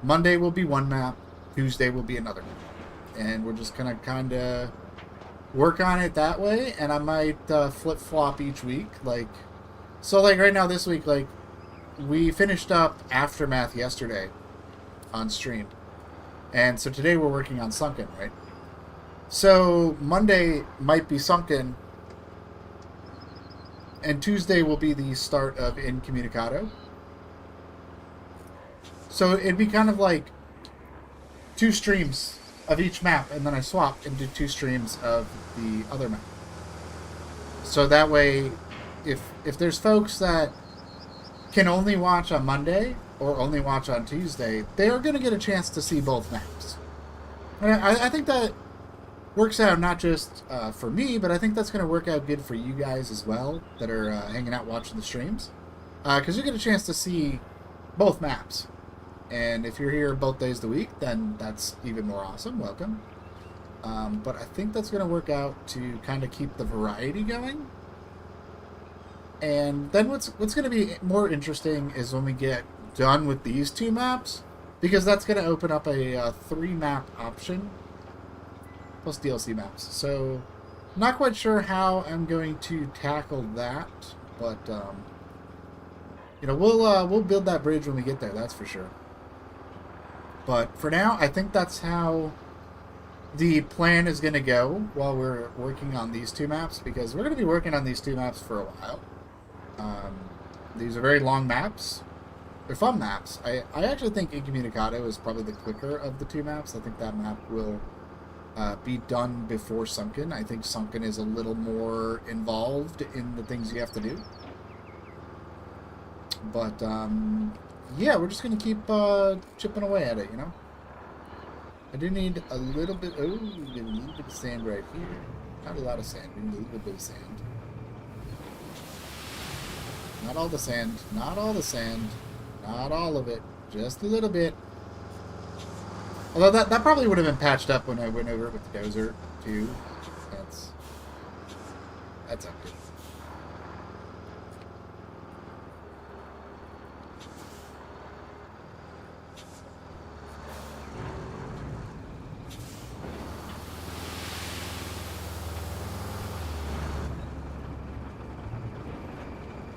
Monday will be one map, Tuesday will be another map. And we're just going to kind of work on it that way, and I might flip-flop each week. Like, so, like, right now this week, like, we finished up Aftermath yesterday on stream. And so today we're working on Sunken, right? So Monday might be Sunken, and Tuesday will be the start of Incommunicado. So it'd be kind of like 2 streams of each map, and then I swap and do 2 streams of the other map. So that way, if there's folks that can only watch on Monday or only watch on Tuesday, they are going to get a chance to see both maps. And I think that works out not just for me, but I think that's going to work out good for you guys as well that are hanging out watching the streams. Because you get a chance to see both maps. And if you're here both days of the week, then that's even more awesome. Welcome. But I think that's going to work out to kind of keep the variety going. And then what's going to be more interesting is when we get done with these 2 maps, because that's going to open up a 3-map option plus DLC maps. So, not quite sure how I'm going to tackle that, but we'll build that bridge when we get there. That's for sure. But for now, I think that's how the plan is going to go while we're working on these 2 maps, because we're going to be working on these 2 maps for a while. These are very long maps. They're fun maps. I actually think Incommunicado is probably the quicker of the 2 maps. I think that map will be done before Sunken. I think Sunken is a little more involved in the things you have to do. But, yeah, we're just going to keep chipping away at it, you know? I do need a little bit... Oh, we need a little bit of sand right here. Not a lot of sand. We need a little bit of sand. Not all the sand. Not all the sand. Not all of it. Just a little bit. Although that probably would have been patched up when I went over it with the dozer, too. That's okay.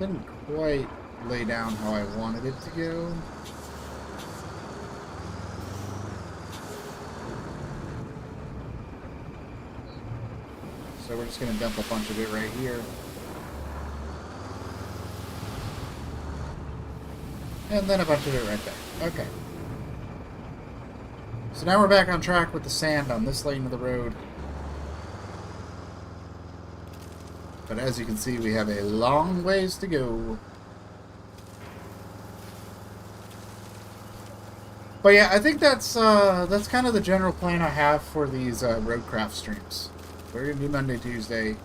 Didn't quite lay down how I wanted it to go. So we're just going to dump a bunch of it right here. And then a bunch of it right there. Okay. So now we're back on track with the sand on this lane of the road. But as you can see, we have a long ways to go. But yeah, I think that's kind of the general plan I have for these Roadcraft streams. We're going to do Monday, Tuesday.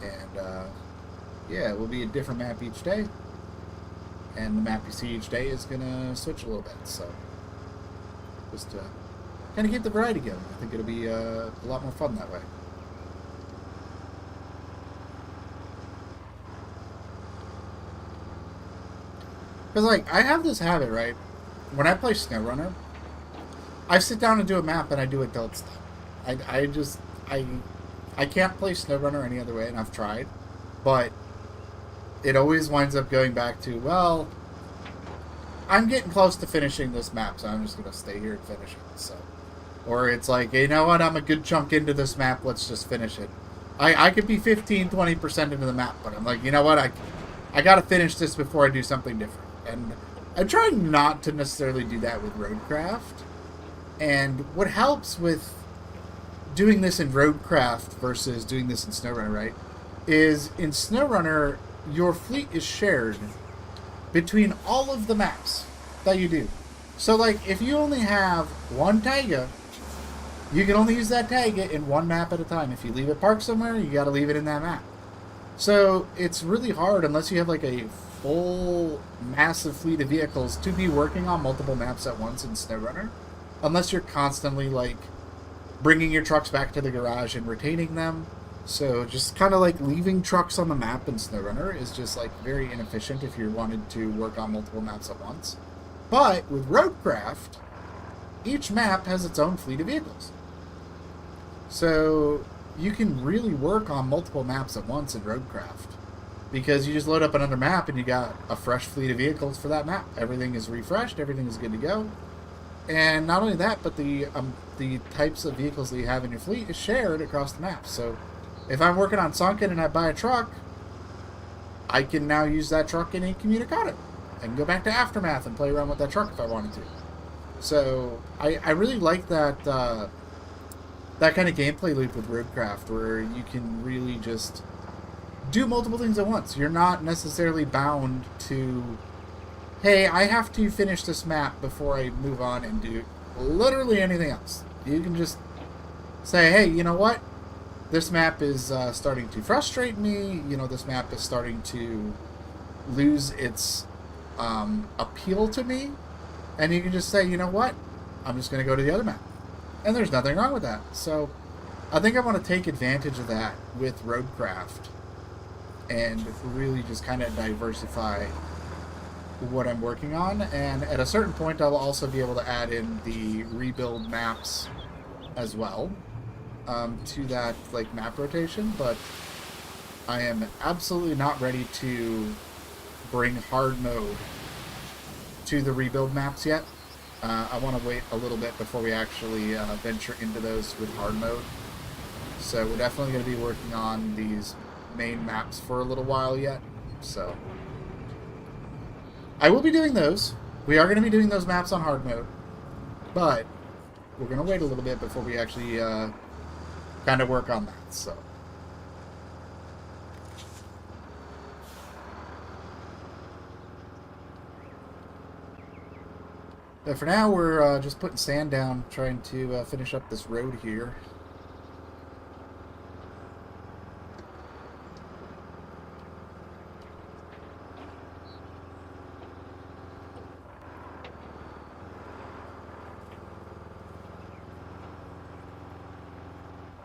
And yeah, it will be a different map each day. And the map you see each day is going to switch a little bit. So just to kind of keep the variety going. I think it'll be a lot more fun that way. Because, like, I have this habit, right? When I play SnowRunner, I sit down and do a map and I do adult stuff. I can't play SnowRunner any other way, and I've tried. But it always winds up going back to, well, I'm getting close to finishing this map, so I'm just going to stay here and finish it. So, or it's like, you know what, I'm a good chunk into this map, let's just finish it. I could be 15, 20% into the map, but I'm like, you know what, I got to finish this before I do something different. And I try not to necessarily do that with Roadcraft. And what helps with doing this in Roadcraft versus doing this in SnowRunner, right, is in SnowRunner, your fleet is shared between all of the maps that you do. So, like, if you only have one Taiga, you can only use that Taiga in one map at a time. If you leave it parked somewhere, you got to leave it in that map. So it's really hard, unless you have like a full massive fleet of vehicles, to be working on multiple maps at once in SnowRunner, unless you're constantly like bringing your trucks back to the garage and retaining them. So just kind of like leaving trucks on the map in SnowRunner is just like very inefficient if you wanted to work on multiple maps at once. But with Roadcraft, each map has its own fleet of vehicles. So you can really work on multiple maps at once in Roadcraft, because you just load up another map and you got a fresh fleet of vehicles for that map. Everything is refreshed, everything is good to go. And not only that, but the types of vehicles that you have in your fleet is shared across the map. So if I'm working on Sunken and I buy a truck, I can now use that truck in Incommunicado. I can go back to Aftermath and play around with that truck if I wanted to. So I really like that that kind of gameplay loop with Roadcraft, where you can really just do multiple things at once. You're not necessarily bound to, hey, I have to finish this map before I move on and do literally anything else. You can just say, hey, you know what? This map is starting to frustrate me. You know, this map is starting to lose its appeal to me. And you can just say, you know what? I'm just going to go to the other map. And there's nothing wrong with that. So I think I want to take advantage of that with Roadcraft and really just kind of diversify what I'm working on. And at a certain point, I'll also be able to add in the rebuild maps as well to that like map rotation. But I am absolutely not ready to bring hard mode to the rebuild maps yet. I want to wait a little bit before we actually venture into those with hard mode. So we're definitely going to be working on these main maps for a little while yet. So I will be doing those. We are going to be doing those maps on hard mode. But we're going to wait a little bit before we actually kind of work on that. So. But for now, we're just putting sand down, trying to finish up this road here.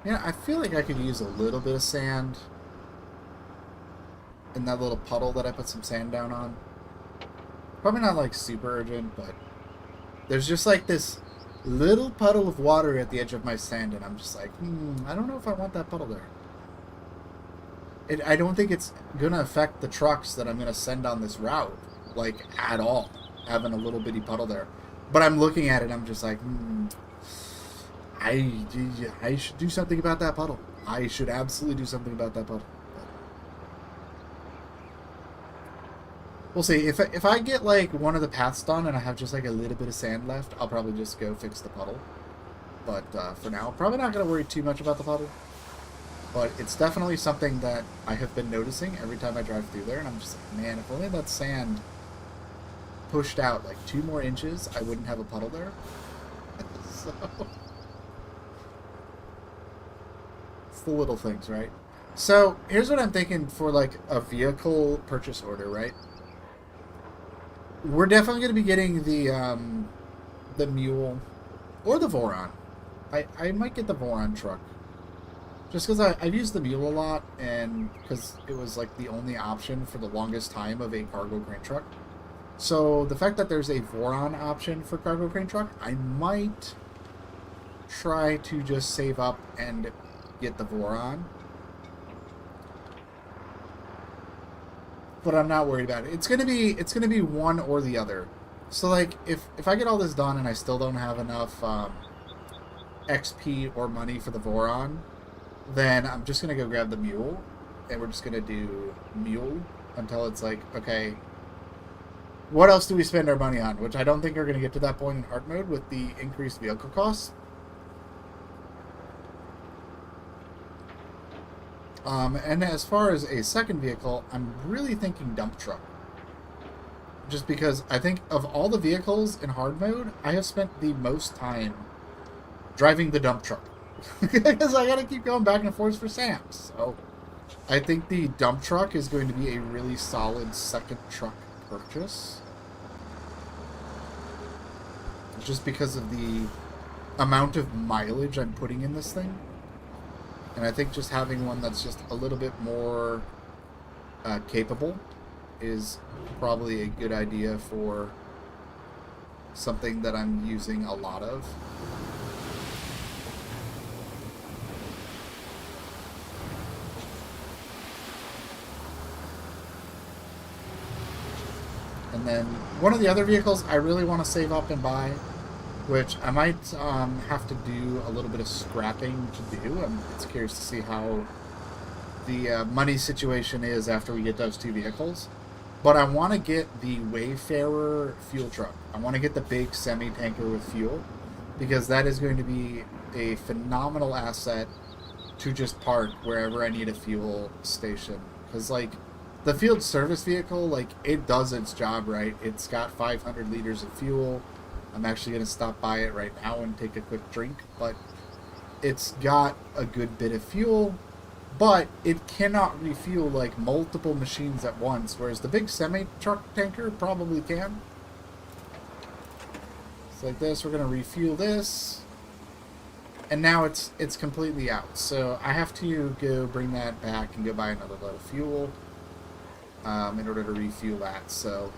Yeah, I feel like I could use a little bit of sand in that little puddle that I put some sand down on. Probably not like super urgent, but there's just like this little puddle of water at the edge of my sand, and I'm just like, I don't know if I want that puddle there. I don't think it's going to affect the trucks that I'm going to send on this route, like, at all, having a little bitty puddle there. But I'm looking at it, I'm just like, I should do something about that puddle. I should absolutely do something about that puddle. We'll see. If I get like one of the paths done and I have just like a little bit of sand left, I'll probably just go fix the puddle. But for now, probably not going to worry too much about the puddle. But it's definitely something that I have been noticing every time I drive through there, and I'm just like, man, if only that sand pushed out like 2 more inches, I wouldn't have a puddle there. So it's the little things, right? So here's what I'm thinking for like a vehicle purchase order, right? We're definitely going to be getting the mule or the Voron. I might get the Voron truck. Just because I've used the mule a lot, and because it was like the only option for the longest time of a cargo crane truck. So the fact that there's a Voron option for cargo crane truck, I might try to just save up and get the Voron. But I'm not worried about it. It's gonna be one or the other. So like if I get all this done and I still don't have enough XP or money for the Voron, then I'm just gonna go grab the mule, and we're just gonna do mule until it's like, okay, what else do we spend our money on? Which I don't think we're gonna get to that point in hard mode with the increased vehicle costs. And as far as a second vehicle, I'm really thinking dump truck. Just because I think of all the vehicles in hard mode, I have spent the most time driving the dump truck. Because I gotta keep going back and forth for Sam. So I think the dump truck is going to be a really solid second truck purchase. Just because of the amount of mileage I'm putting in this thing. And I think just having one that's just a little bit more capable is probably a good idea for something that I'm using a lot of. And then one of the other vehicles I really want to save up and buy, which I might have to do a little bit of scrapping to do. I'm just curious to see how the money situation is after we get those 2 vehicles. But I want to get the Wayfarer fuel truck. I want to get the big semi-tanker with fuel, because that is going to be a phenomenal asset to just park wherever I need a fuel station. Because, like, the field service vehicle, like, it does its job right. It's got 500 liters of fuel. I'm actually going to stop by it right now and take a quick drink, but it's got a good bit of fuel, but it cannot refuel like multiple machines at once, whereas the big semi-truck tanker probably can. It's like this, we're going to refuel this, and now it's completely out. So I have to go bring that back and go buy another load of fuel in order to refuel that. So,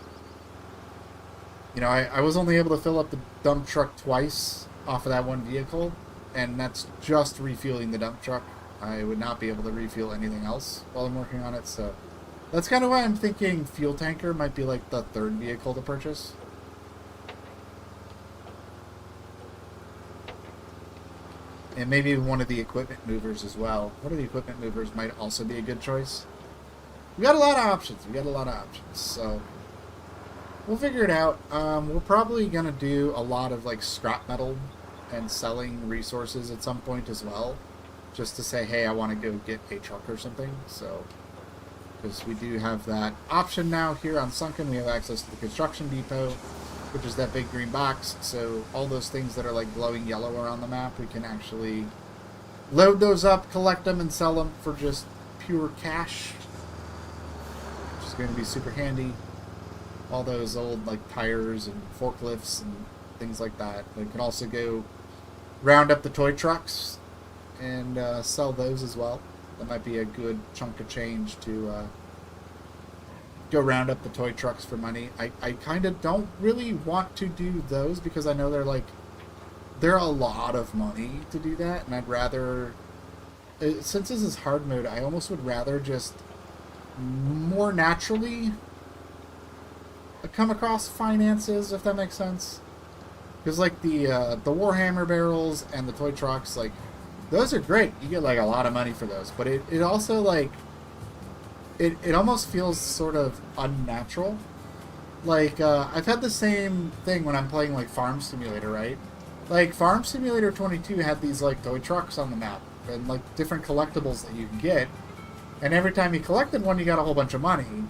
you know, I was only able to fill up the dump truck twice off of that one vehicle, and that's just refueling the dump truck. I would not be able to refuel anything else while I'm working on it, so that's kind of why I'm thinking fuel tanker might be like the third vehicle to purchase. And maybe one of the equipment movers as well. One of the equipment movers might also be a good choice. We got a lot of options. So we'll figure it out. We're probably going to do a lot of like scrap metal and selling resources at some point as well, just to say, hey, I want to go get a truck or something. So, because we do have that option now here on Sunken, we have access to the construction depot, which is that big green box. So all those things that are like glowing yellow around the map, we can actually load those up, collect them, and sell them for just pure cash, which is going to be super handy. All those old like tires and forklifts and things like that. We can also go round up the toy trucks and sell those as well. That might be a good chunk of change to go round up the toy trucks for money. I kind of don't really want to do those because I know they're a lot of money to do that, and I'd rather, since this is hard mode, I almost would rather just more naturally come across finances, if that makes sense. Because like the Warhammer barrels and the toy trucks, like those are great. You get like a lot of money for those, but it also like it almost feels sort of unnatural. Like I've had the same thing when I'm playing like Farm Simulator, right? Like Farm Simulator 22 had these like toy trucks on the map and like different collectibles that you can get, and every time you collected one, you got a whole bunch of money.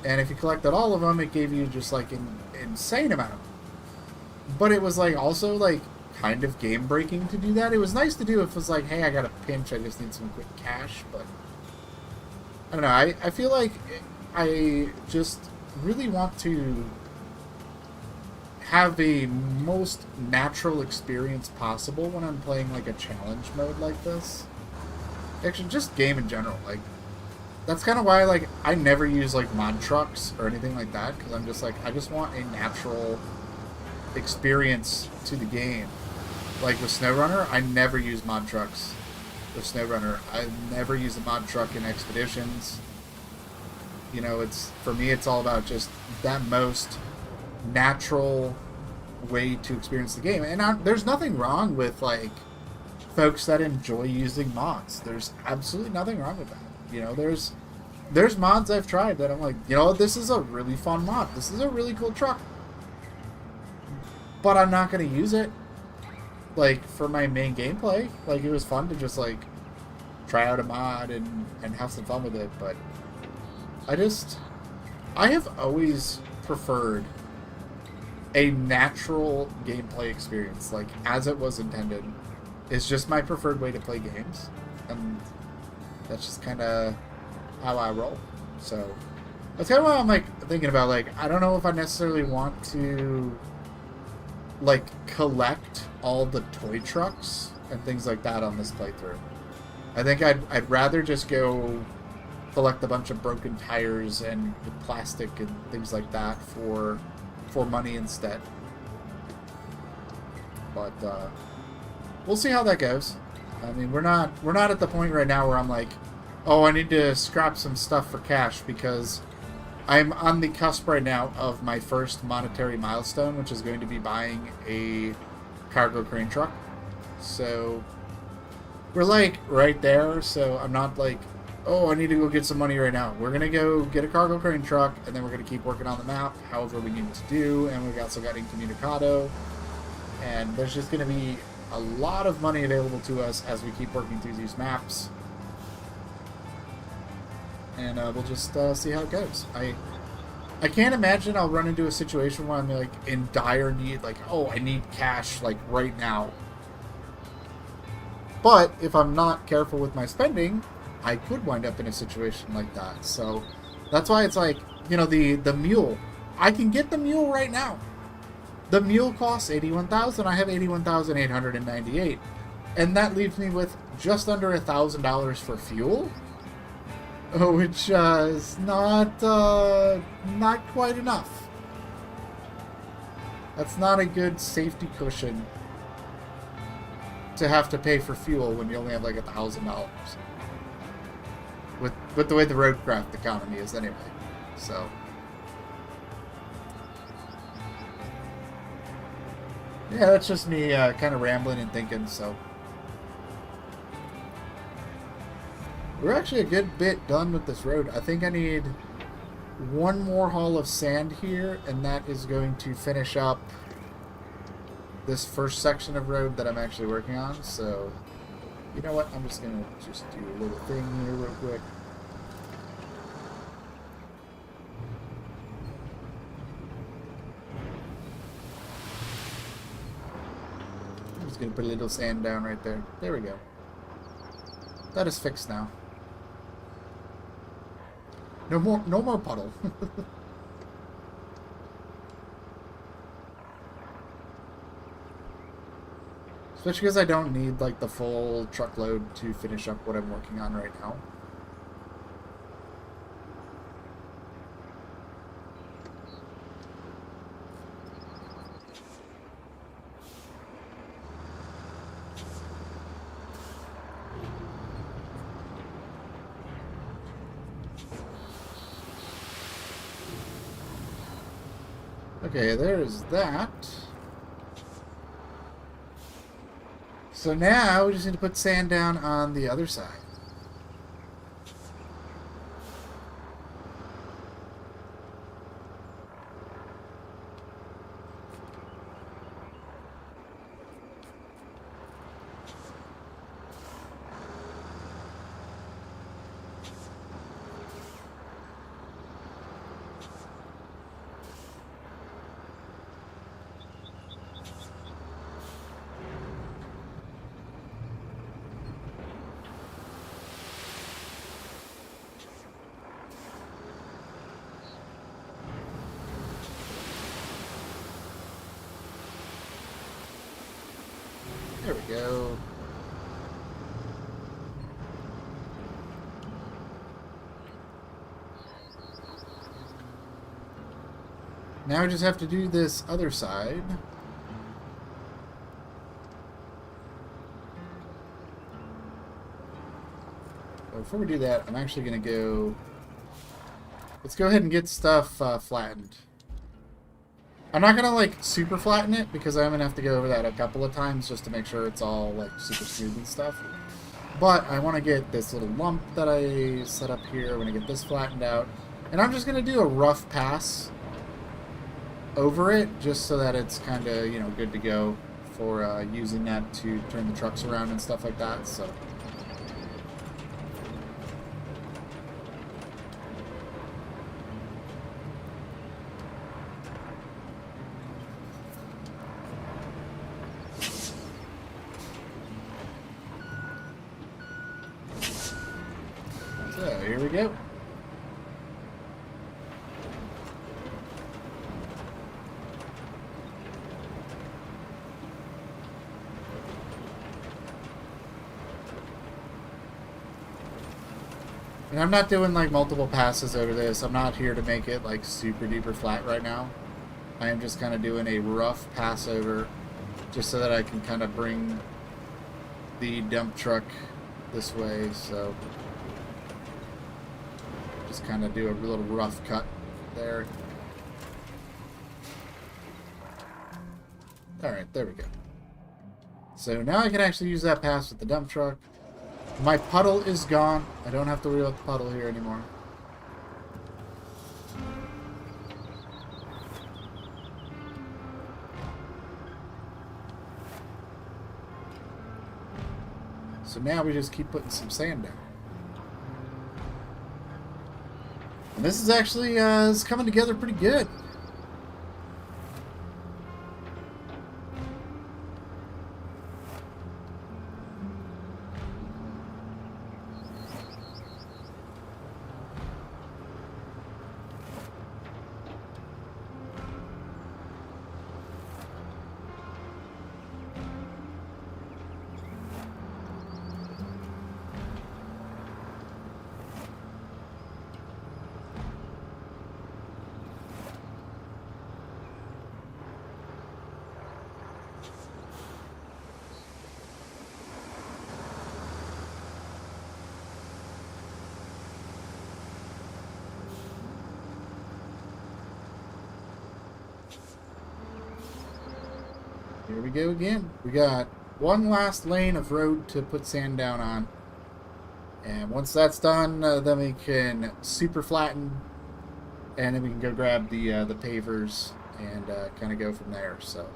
And if you collected all of them, it gave you just like an insane amount. But it was like also like kind of game breaking to do that. It was nice to do if it was like, hey, I got a pinch, I just need some quick cash. But I don't know. I feel like I just really want to have a most natural experience possible when I'm playing like a challenge mode like this. Actually, just game in general. Like, that's kind of why, like, I never use, like, mod trucks or anything like that, because I'm just, like, I just want a natural experience to the game. Like, with SnowRunner, I never use mod trucks with SnowRunner. I never use a mod truck in Expeditions. You know, for me, it's all about just that most natural way to experience the game. And there's nothing wrong with, like, folks that enjoy using mods. There's absolutely nothing wrong with that. You know, there's mods I've tried that I'm like, you know, this is a really fun mod. This is a really cool truck. But I'm not going to use it, like, for my main gameplay. Like, it was fun to just, like, try out a mod and have some fun with it. But I have always preferred a natural gameplay experience, like, as it was intended. It's just my preferred way to play games. And that's just kind of how I roll. So that's kind of what I'm like thinking about. Like, I don't know if I necessarily want to like collect all the toy trucks and things like that on this playthrough. I think I'd rather just go collect a bunch of broken tires and plastic and things like that for money instead. But we'll see how that goes. I mean, we're not at the point right now where I'm like, oh, I need to scrap some stuff for cash, because I'm on the cusp right now of my first monetary milestone, which is going to be buying a cargo crane truck. So we're like right there, so I'm not like, oh, I need to go get some money right now. We're going to go get a cargo crane truck, and then we're going to keep working on the map, however we need to do, and we've also got Incommunicado, and there's just going to be a lot of money available to us as we keep working through these maps. And we'll just see how it goes. I can't imagine I'll run into a situation where I'm like in dire need, like, oh, I need cash like right now. But if I'm not careful with my spending, I could wind up in a situation like that. So that's why it's like, you know, the mule. I can get the mule right now. The mule costs $81,000. I have $81,898, and that leaves me with just under $1,000 for fuel, which is not quite enough. That's not a good safety cushion to have to pay for fuel when you only have like $1,000. With the way the Roadcraft economy is, anyway. So. Yeah, that's just me kind of rambling and thinking, so. We're actually a good bit done with this road. I think I need one more haul of sand here, and that is going to finish up this first section of road that I'm actually working on. So, you know what? I'm just gonna just do a little thing here real quick. I'm just gonna put a little sand down right there. There we go. That is fixed now. No more puddle. Especially because I don't need like the full truckload to finish up what I'm working on right now. Okay, there's that. So now we just need to put sand down on the other side. There we go. Now we just have to do this other side. But before we do that, I'm actually going to go... Let's go ahead and get stuff flattened. I'm not going to, like, super flatten it, because I'm going to have to go over that a couple of times just to make sure it's all, like, super smooth and stuff. But I want to get this little lump that I set up here. I want to get this flattened out. And I'm just going to do a rough pass over it, just so that it's kind of, you know, good to go for using that to turn the trucks around and stuff like that. So... So, here we go. And I'm not doing like multiple passes over this. I'm not here to make it like super duper flat right now. I am just kind of doing a rough pass over just so that I can kind of bring the dump truck this way. So just kind of do a little rough cut there. Alright, there we go. So now I can actually use that pass with the dump truck. My puddle is gone. I don't have to worry about the puddle here anymore. So now we just keep putting some sand down. And this is actually is coming together pretty good. Here we go again. We got one last lane of road to put sand down on. And once that's done, then we can super flatten. And then we can go grab the pavers and kind of go from there. So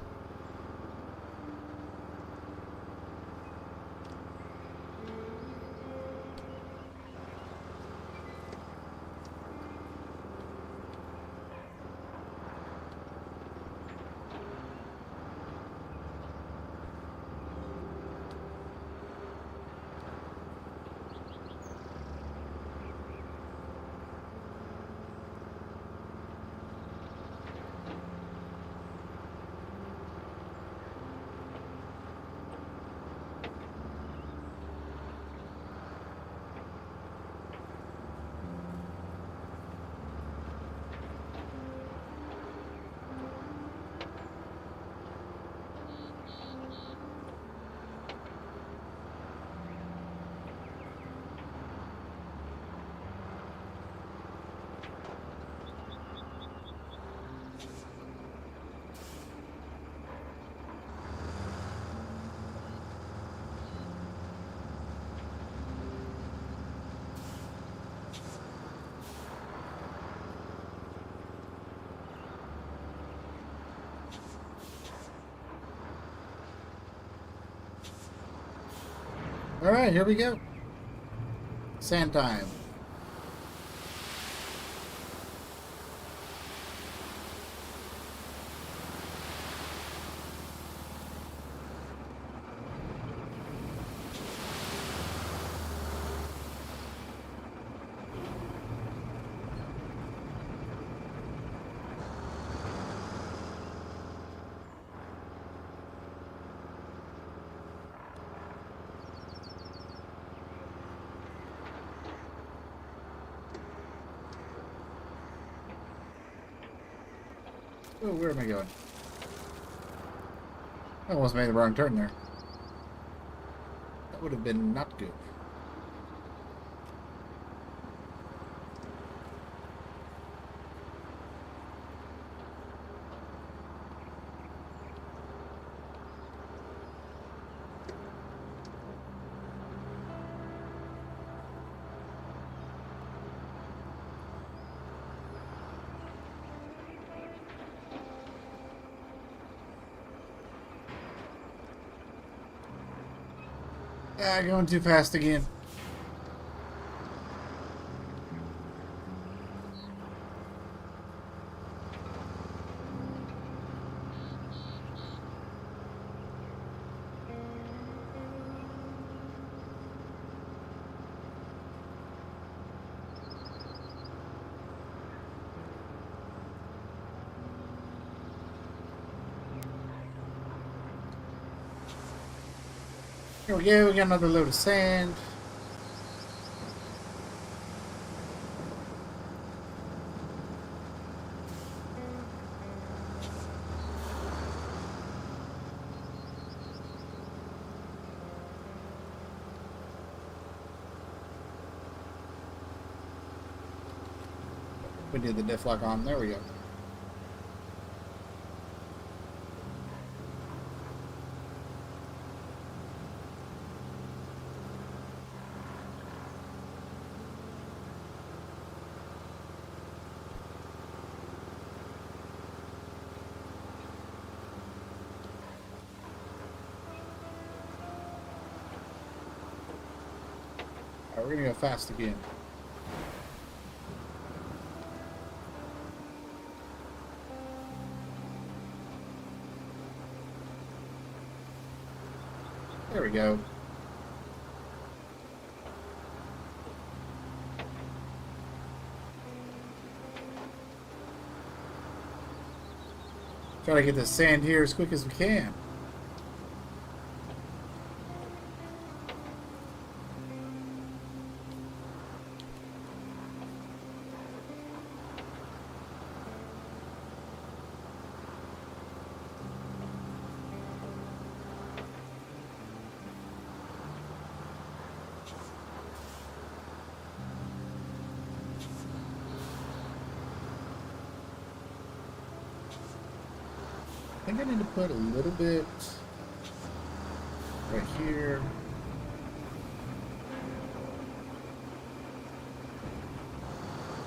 Alright, here we go. Sand time. Oh, where am I going? I almost made the wrong turn there. That would have been not good. Ah, going too fast again. Here we go, we got another load of sand. We did the diff lock on, there we go. Alright, we're gonna go fast again. There we go. Try to get the sand here as quick as we can. I think I need to put a little bit right here.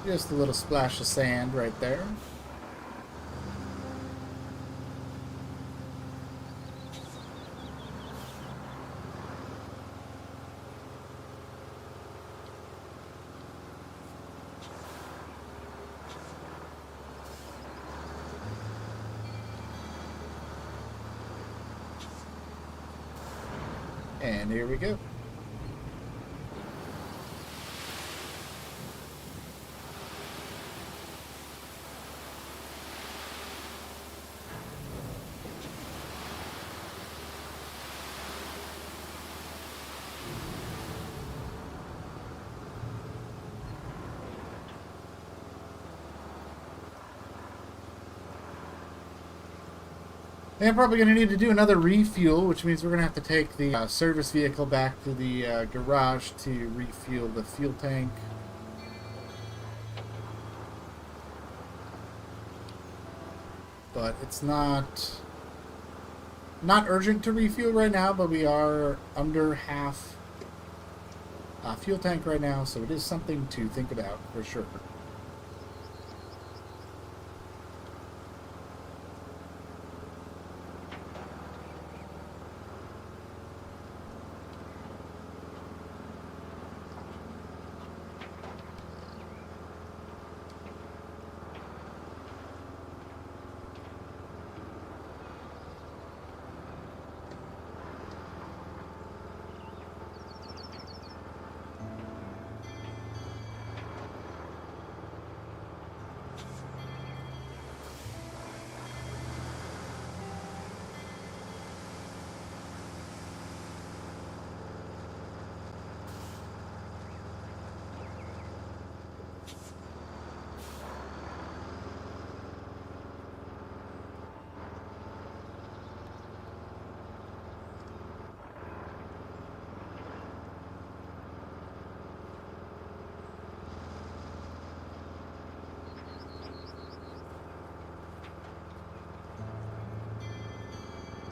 Just a little splash of sand right there. And here we go. I'm probably going to need to do another refuel, which means we're going to have to take the service vehicle back to the garage to refuel the fuel tank. But it's not urgent to refuel right now, but we are under half fuel tank right now, so it is something to think about for sure.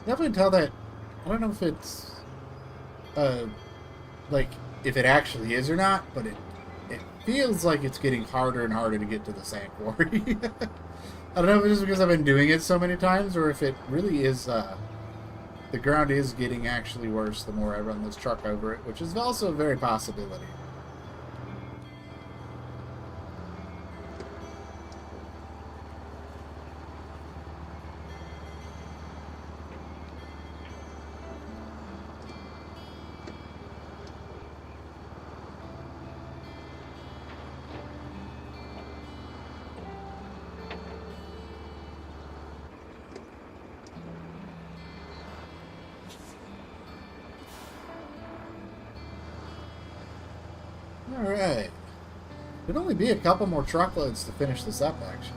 Definitely tell that. I don't know if it's like if it actually is or not, but it feels like it's getting harder and harder to get to the sand quarry. I don't know if it's just because I've been doing it so many times, or if it really is. The ground is getting actually worse the more I run this truck over it, which is also a very possibility. Alright. Could only be a couple more truckloads to finish this up, actually.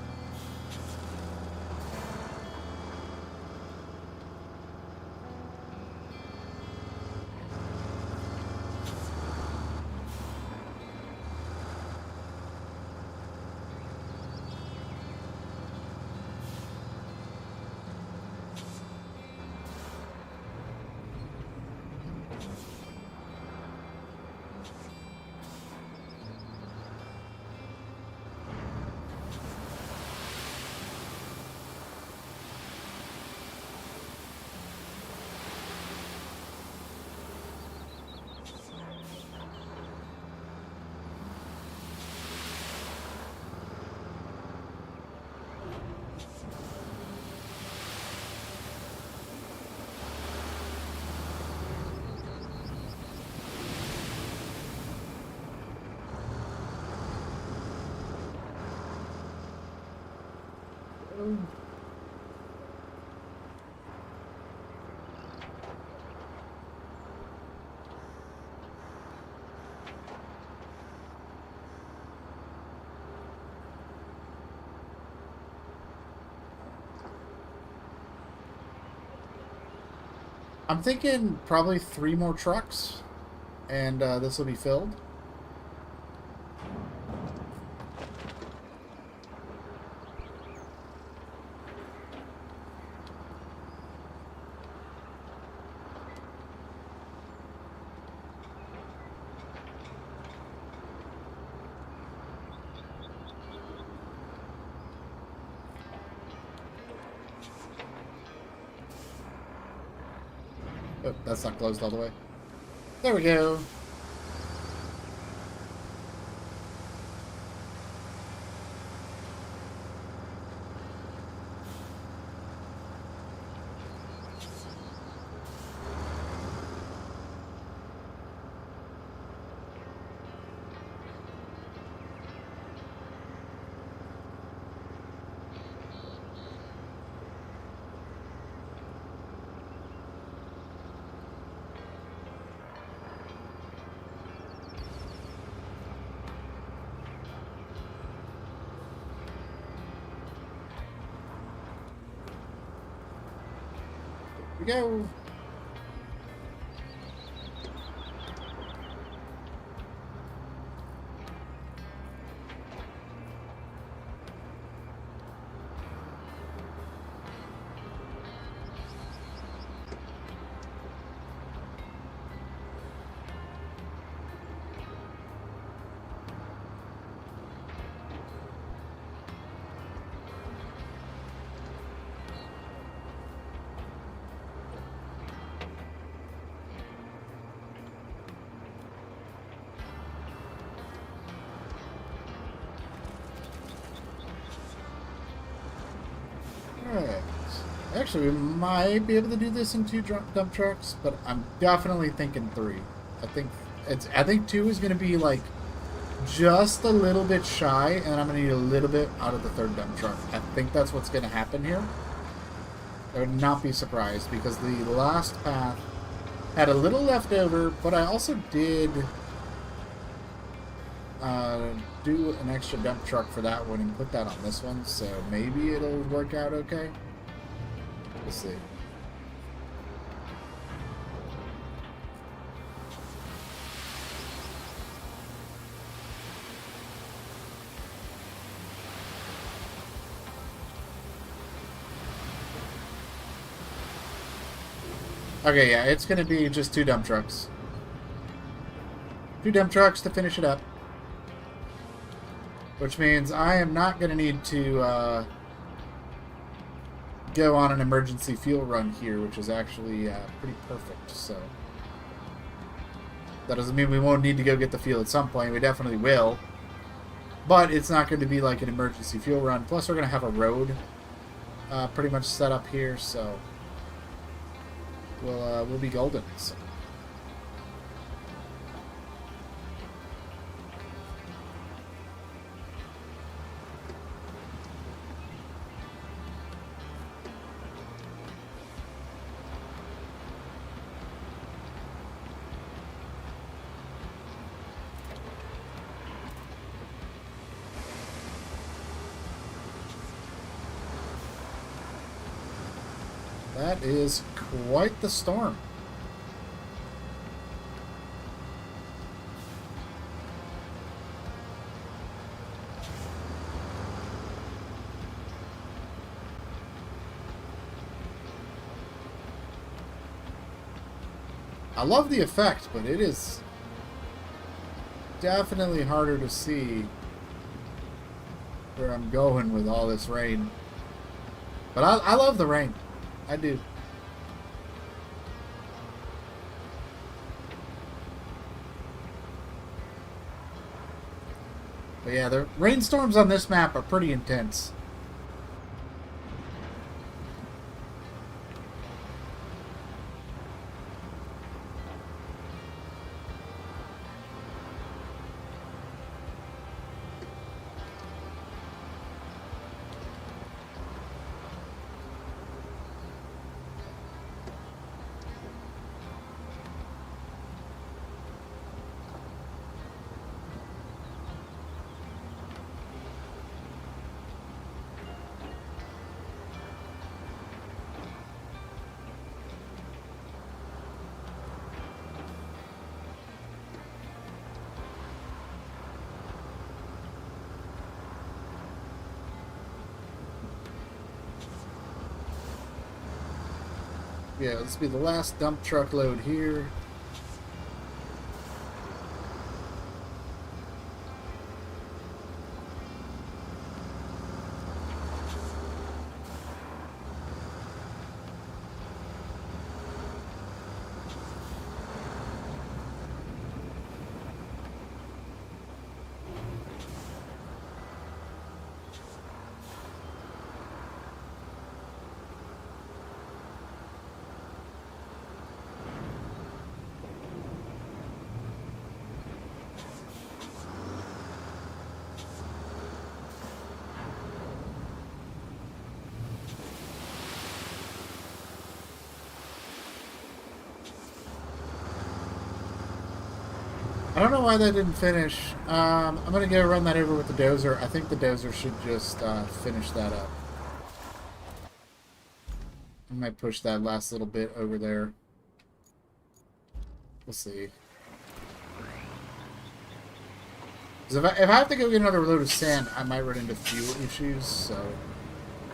I'm thinking probably 3 more trucks, and this will be filled. Oh, that's not closed all the way. There we go. We go. Alright. Actually, we might be able to do this in 2 dump trucks, but I'm definitely thinking 3. I think 2 is going to be like just a little bit shy, and I'm going to need a little bit out of the 3rd dump truck. I think that's what's going to happen here. I would not be surprised, because the last path had a little left over, but I also did do an extra dump truck for that one and put that on this one, so maybe it'll work out okay. We'll see. Okay, yeah, it's going to be just 2 dump trucks. 2 dump trucks to finish it up. Which means I am not going to need to go on an emergency fuel run here, which is actually pretty perfect. So that doesn't mean we won't need to go get the fuel at some point. We definitely will. But it's not going to be like an emergency fuel run. Plus, we're going to have a road pretty much set up here, so we'll be golden. So. That is quite the storm. I love the effect, but it is definitely harder to see where I'm going with all this rain. But I love the rain. I do. But yeah, the rainstorms on this map are pretty intense. Yeah, this will be the last dump truck load here. I don't know why that didn't finish. I'm going to go run that over with the dozer. I think the dozer should just finish that up. I might push that last little bit over there. We'll see. 'Cause if I have to go get another load of sand, I might run into fuel issues, so...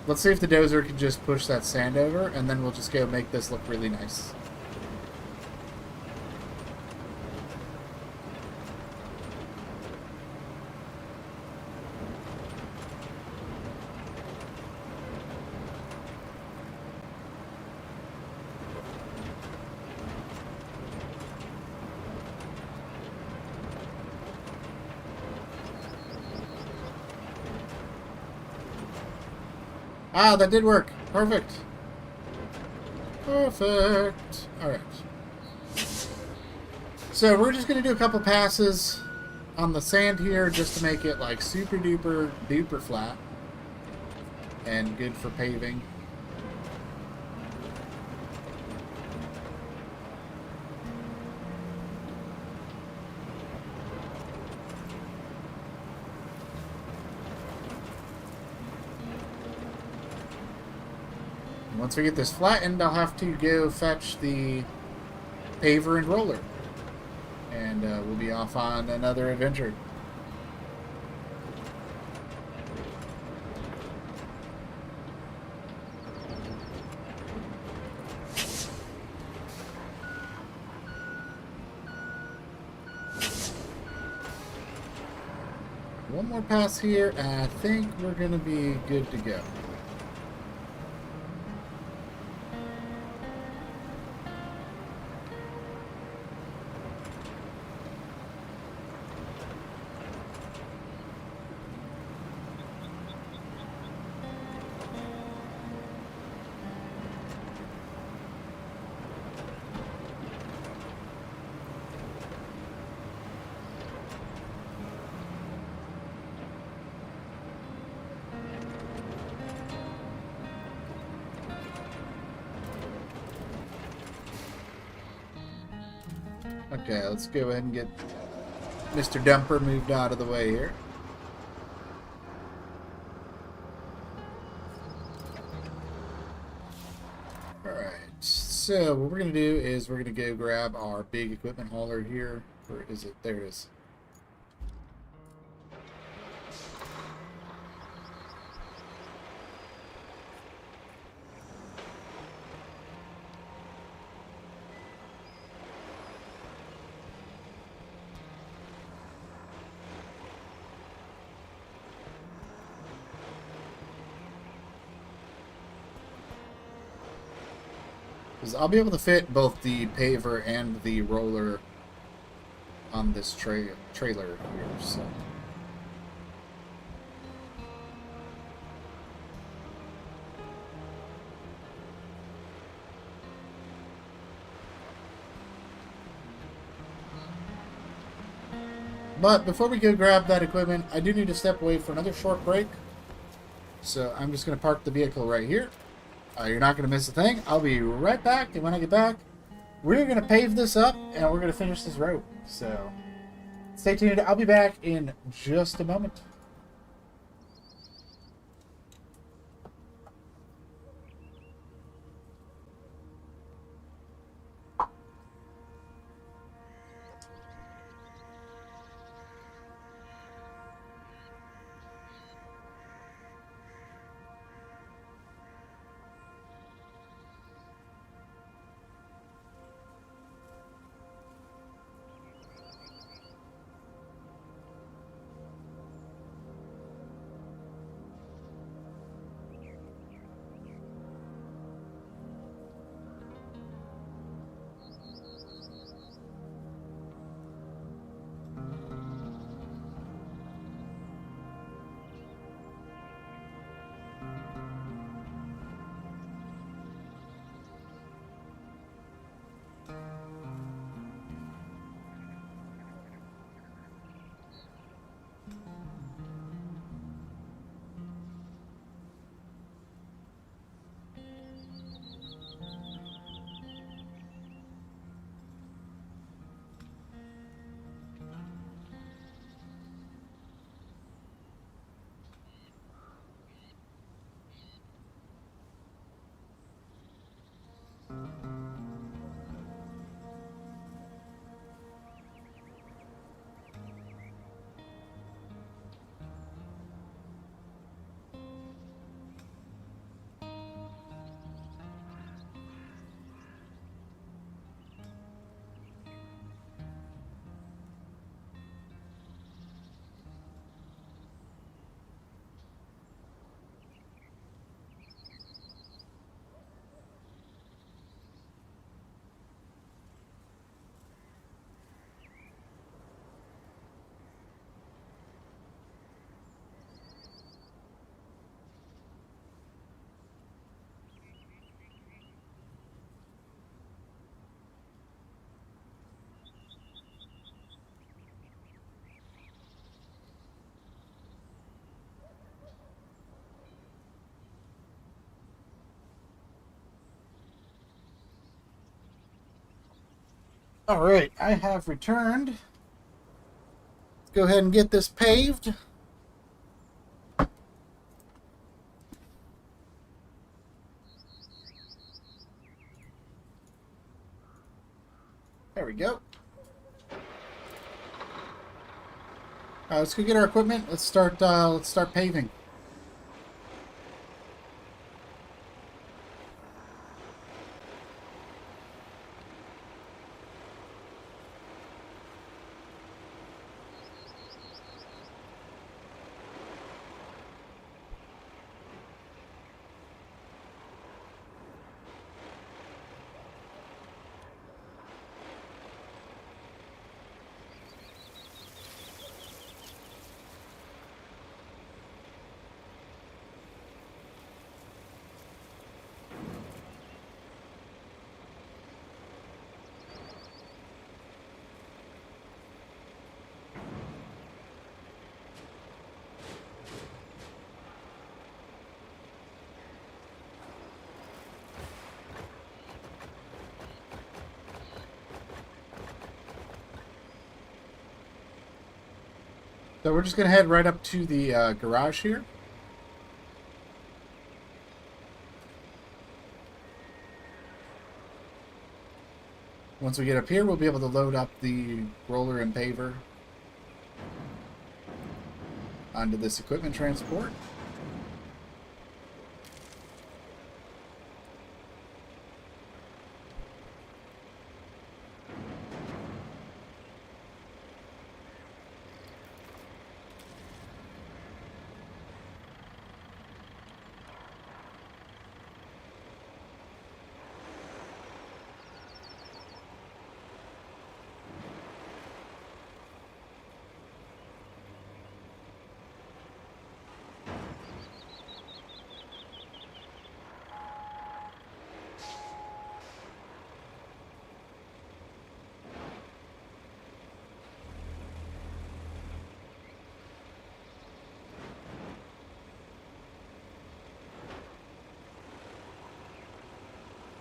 Let's see if the dozer can just push that sand over, and then we'll just go make this look really nice. Ah, that did work. Perfect. Perfect. Alright. So we're just going to do a couple passes on the sand here just to make it like super duper duper flat. And good for paving. Once we get this flattened, I'll have to go fetch the paver and roller. And we'll be off on another adventure. one more pass here, and I think we're going to be good to go. Okay, let's go ahead and get Mr. Dumper moved out of the way here. Alright, so what we're going to do is we're going to go grab our big equipment hauler here. Where is it? There it is. I'll be able to fit both the paver and the roller on this trailer here, so. But before we go grab that equipment, I do need to step away for another short break. So I'm just going to park the vehicle right here. You're not going to miss a thing. I'll be right back, and when I get back, we're going to pave this up, and we're going to finish this road. So, stay tuned. I'll be back in just a moment. All right, I have returned. Let's go ahead and get this paved. There we go. All right, let's go get our equipment. Let's start paving. So we're just going to head right up to the garage here. Once we get up here, we'll be able to load up the roller and paver onto this equipment transport.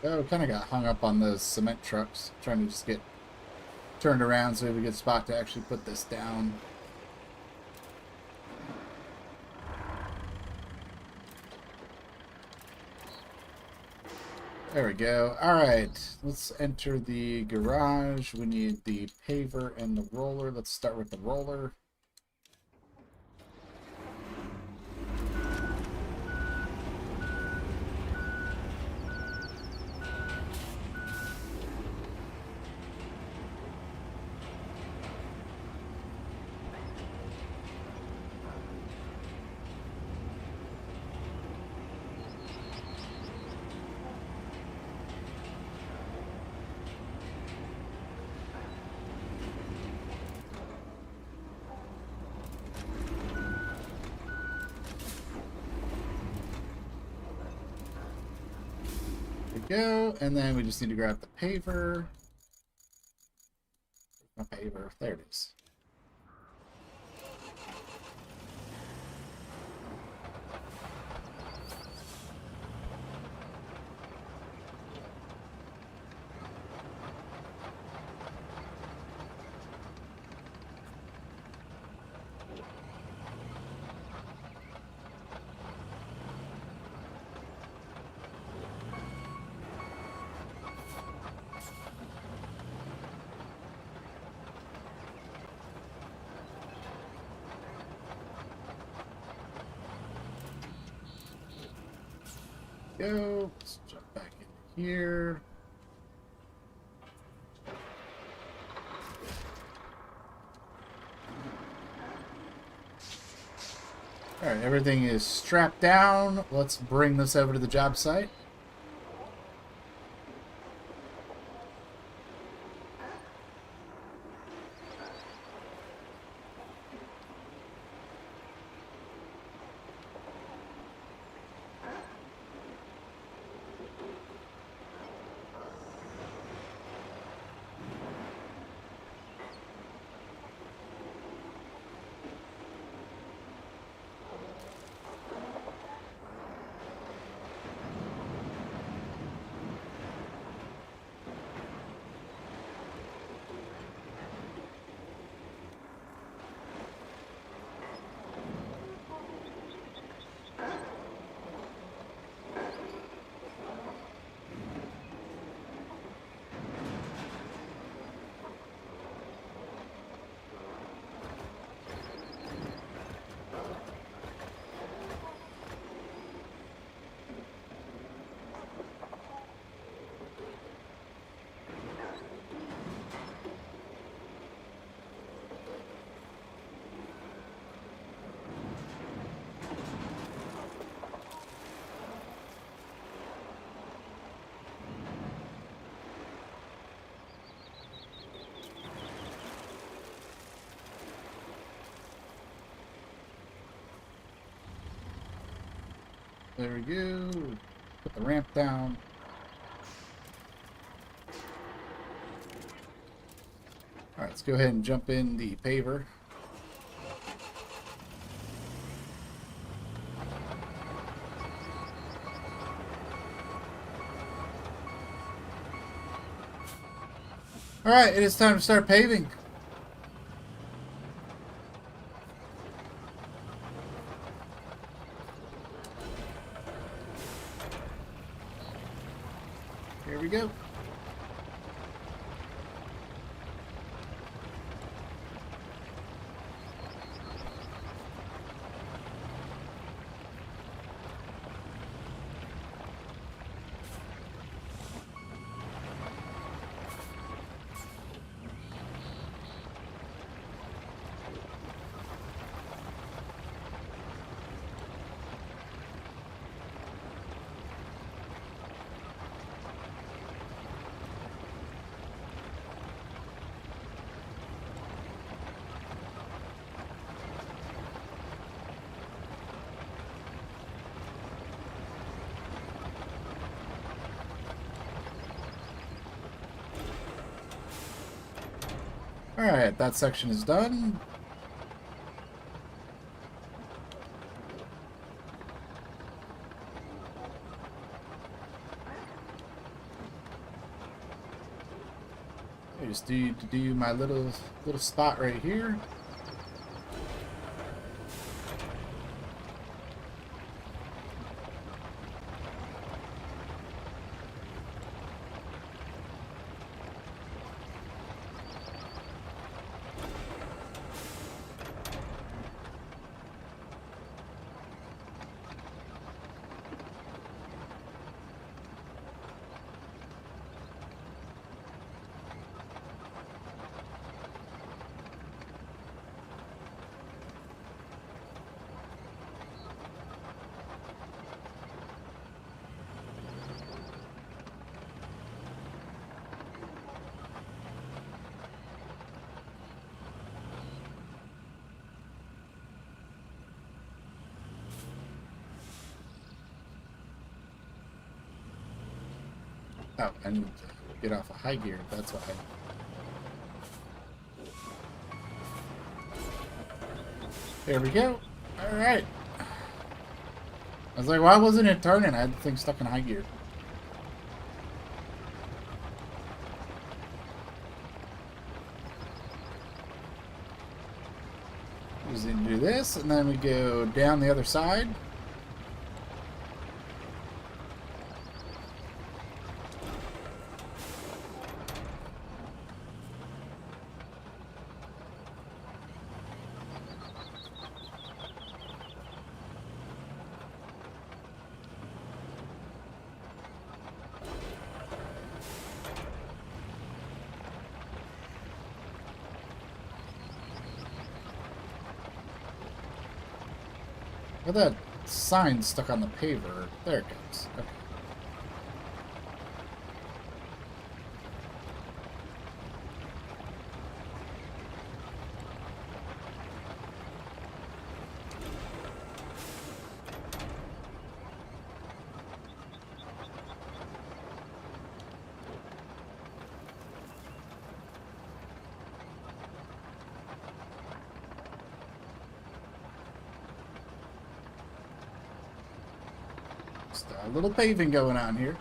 Oh, kind of got hung up on those cement trucks, trying to just get turned around so we have a good spot to actually put this down. There we go. Alright, let's enter the garage. We need the paver and the roller. Let's start with the roller. Go, and then we just need to grab the paver. My paver, there it is. Go. Let's jump back in here. Alright, everything is strapped down. Let's bring this over to the job site. There we go. Put the ramp down. Alright, let's go ahead and jump in the paver. Alright, it is time to start paving. Here we go. Alright, that section is done. I just do my little spot right here. Oh, I need to get off of high gear, that's why. There we go. Alright. I was like, why wasn't it turning? I had the thing stuck in high gear. We just need to do this, and then we go down the other side. Well, that sign's stuck on the paver. There it goes. Okay. Just a little paving going on here.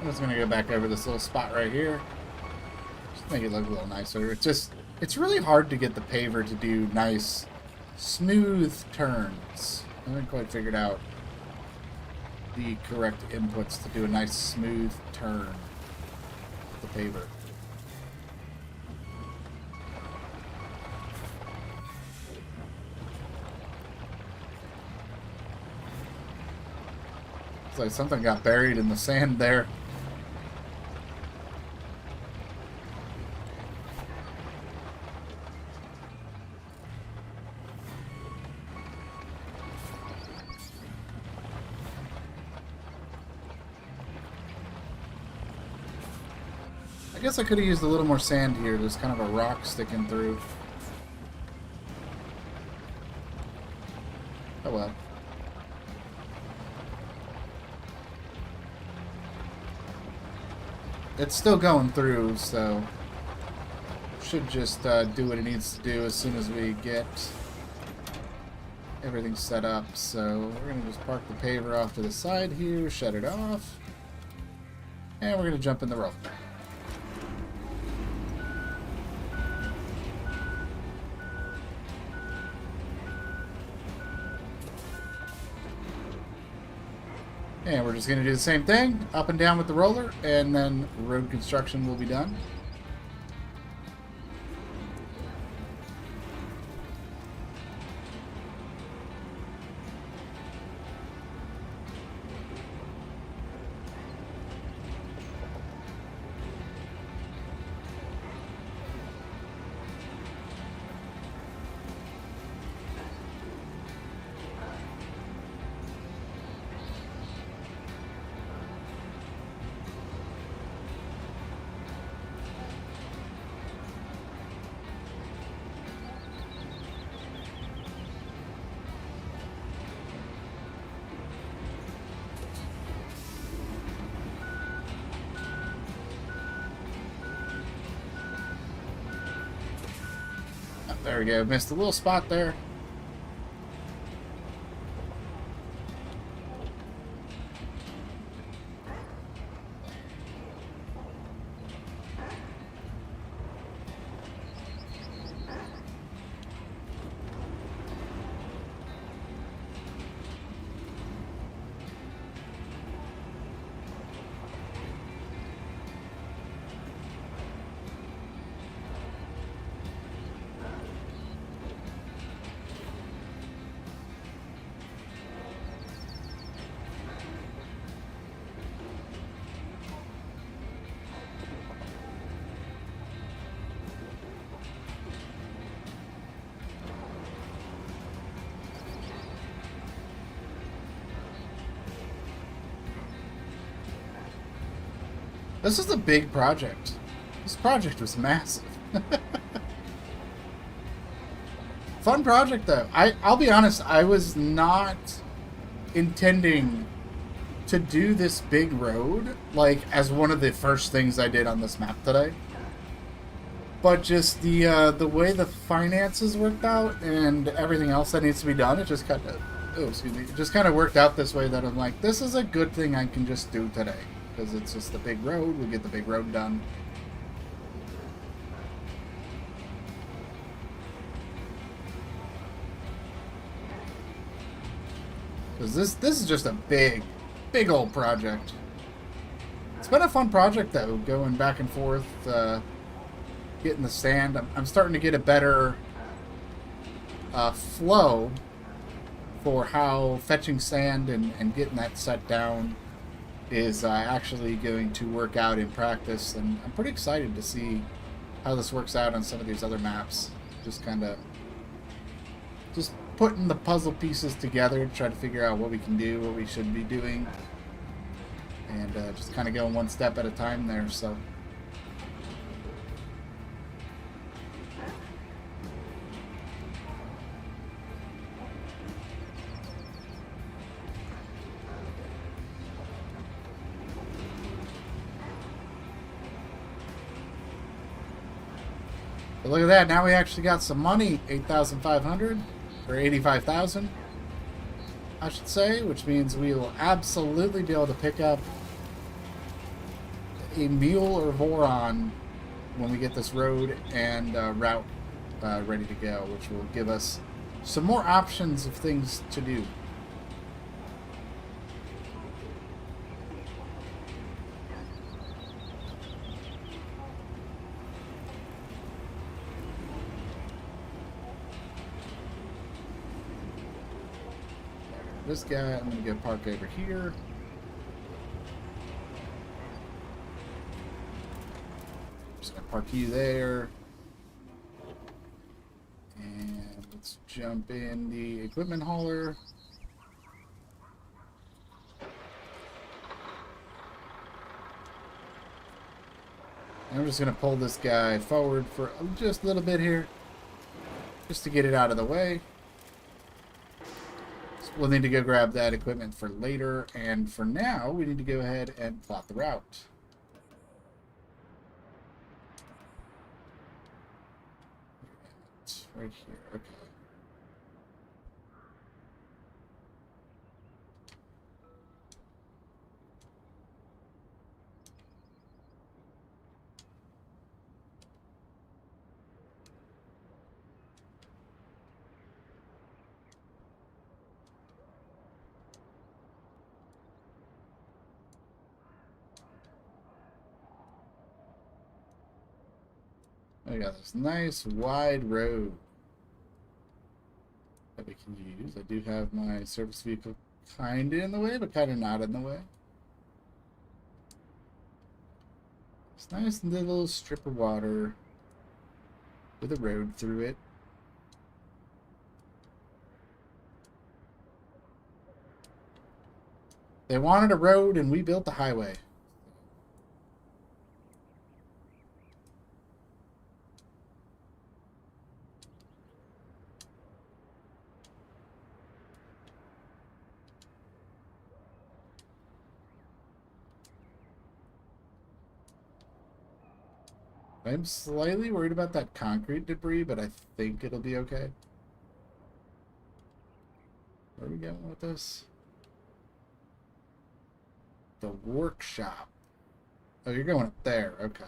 I'm just gonna go back over this little spot right here. Just make it look a little nicer. It's really hard to get the paver to do nice, smooth turns. I haven't quite figured out the correct inputs to do a nice, smooth turn with the paver. It's like something got buried in the sand there. I guess I could have used a little more sand here. There's kind of a rock sticking through. Oh well. It's still going through, so should just do what it needs to do as soon as we get everything set up. So we're going to just park the paver off to the side here, shut it off, and we're going to jump in the rope. And we're just going to do the same thing, up and down with the roller, and then road construction will be done. There we go. Missed a little spot there. This is a big project. This project was massive. Fun project, though. I'll be honest, I was not intending to do this big road, like, as one of the first things I did on this map today. But just the way the finances worked out and everything else that needs to be done, it just kind of, it just kind of worked out this way that I'm like, this is a good thing I can just do today. Because it's just the big road, we get the big road done. Because this is just a big old project. It's been a fun project though, going back and forth, getting the sand. I'm starting to get a better flow for how fetching sand and getting that set down is actually going to work out in practice, and I'm pretty excited to see how this works out on some of these other maps. Just putting the puzzle pieces together to try to figure out what we can do, what we should be doing, and just kind of going one step at a time there. So but look at that, now we actually got some money, 8,500, or 85,000, I should say, which means we will absolutely be able to pick up a mule or voron when we get this road and route ready to go, which will give us some more options of things to do. This guy, I'm going to go park over here. Just going to park you there. And let's jump in the equipment hauler. I'm just going to pull this guy forward for just a little bit here, just to get it out of the way. So we'll need to go grab that equipment for later, and for now, we need to go ahead and plot the route. It's right here, okay. We got this nice wide road that we can use. I do have my service vehicle kind of in the way, but kind of not in the way. It's nice little strip of water with a road through it. They wanted a road and we built the highway. I'm slightly worried about that concrete debris, but I think it'll be okay. Where are we going with this? The workshop. Oh, you're going up there. Okay.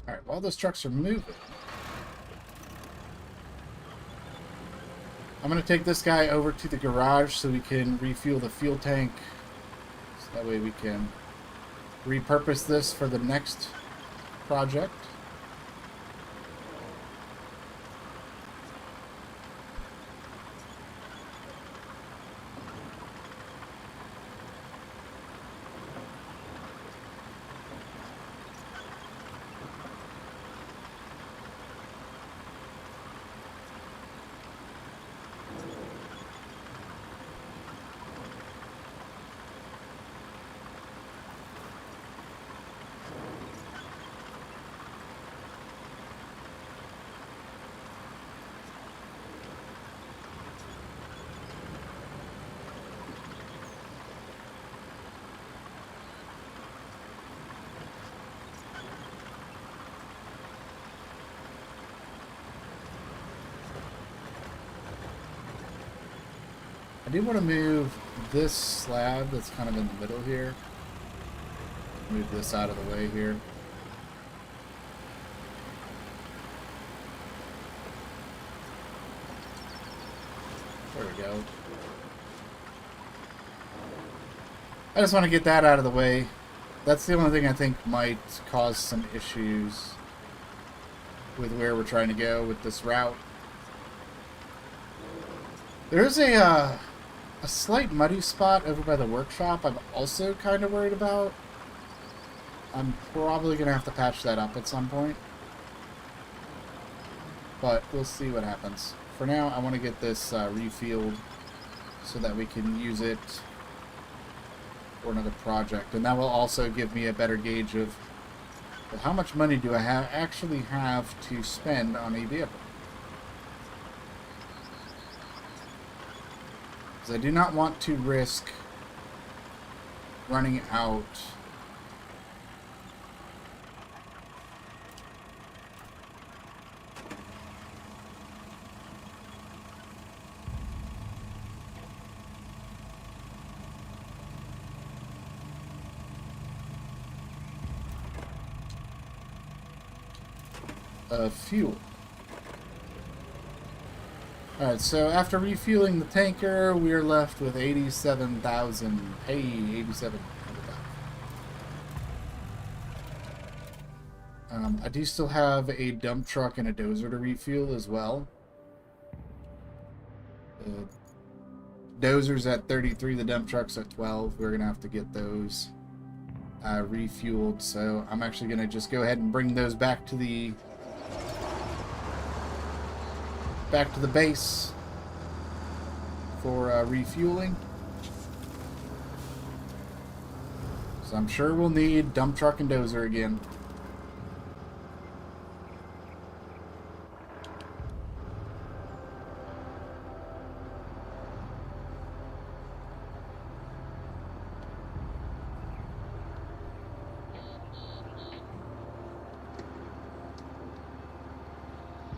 Alright, while those trucks are moving, I'm going to take this guy over to the garage so we can refuel the fuel tank. So that way we can repurpose this for the next project. I do want to move this slab that's kind of in the middle here. Move this out of the way here. There we go. I just want to get that out of the way. That's the only thing I think might cause some issues with where we're trying to go with this route. There's a slight muddy spot over by the workshop I'm also kind of worried about. I'm probably going to have to patch that up at some point. But we'll see what happens. For now, I want to get this refueled so that we can use it for another project. And that will also give me a better gauge of how much money do I actually have to spend on a vehicle. Because I do not want to risk running out of fuel. Alright, so after refueling the tanker, we are left with 87,000. Hey, 87. I do still have a dump truck and a dozer to refuel as well. The dozer's at 33, the dump truck's at 12. We're going to have to get those refueled, so I'm actually going to just go ahead and bring those back to the base for refueling. So I'm sure we'll need dump truck and dozer again.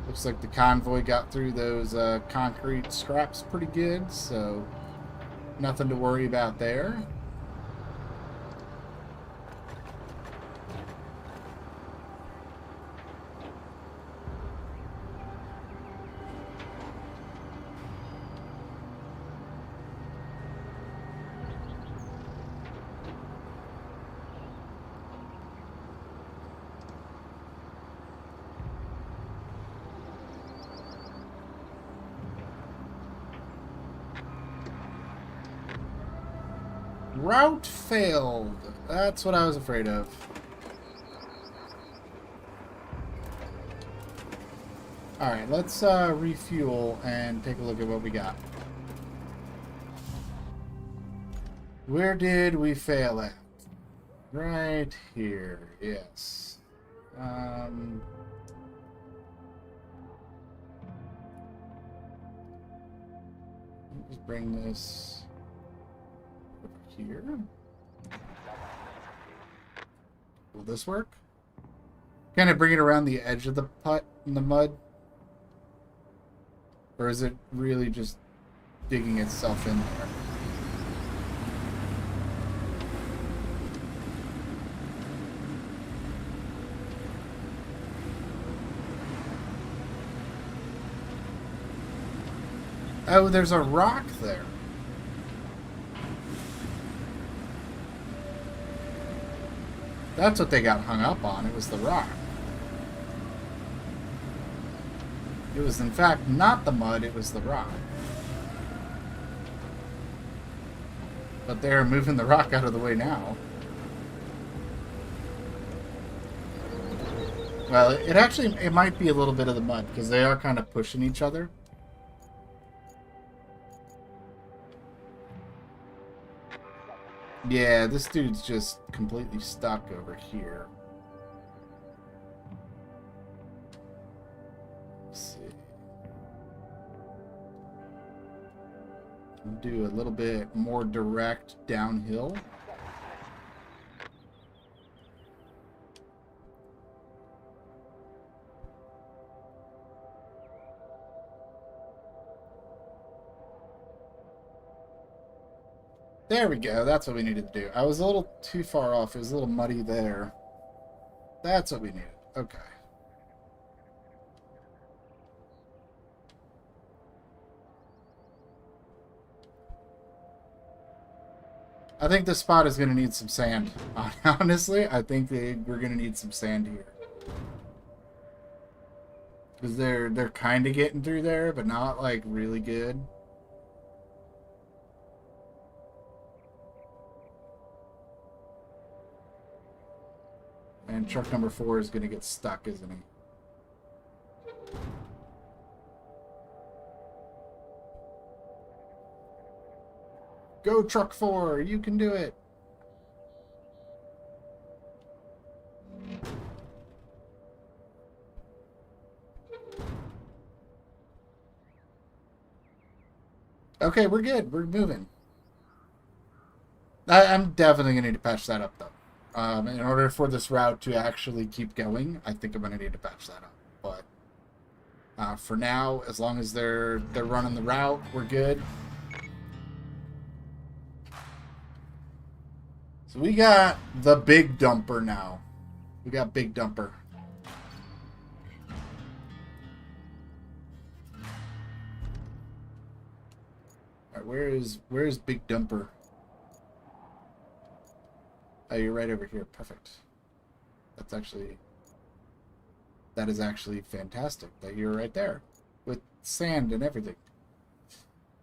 Looks like the convoy got through those concrete scraps pretty good, so nothing to worry about there. Route failed. That's what I was afraid of. Alright, let's refuel and take a look at what we got. Where did we fail at? Right here, yes. Let's bring this here. Will this work? Can I bring it around the edge of the putt in the mud? Or is it really just digging itself in there? Oh, there's a rock there. That's what they got hung up on. It was the rock. It was, in fact, not the mud. It was the rock. But they're moving the rock out of the way now. Well, it might be a little bit of the mud, because they are kind of pushing each other. Yeah, this dude's just completely stuck over here. Let's see. Do a little bit more direct downhill. There we go. That's what we needed to do. I was a little too far off. It was a little muddy there. That's what we needed. Okay. I think this spot is going to need some sand. Honestly, I think we're going to need some sand here. Because they're kind of getting through there, but not like really good. And truck number 4 is going to get stuck, isn't he? Go, truck 4! You can do it! Okay, we're good. We're moving. I'm definitely going to need to patch that up, though. In order for this route to actually keep going, I think I'm going to need to patch that up. But for now, as long as they're running the route, we're good. So we got the big dumper now. We got big dumper. All right, where's Big Dumper? Oh, you're right over here. Perfect. That is actually fantastic that you're right there with sand and everything.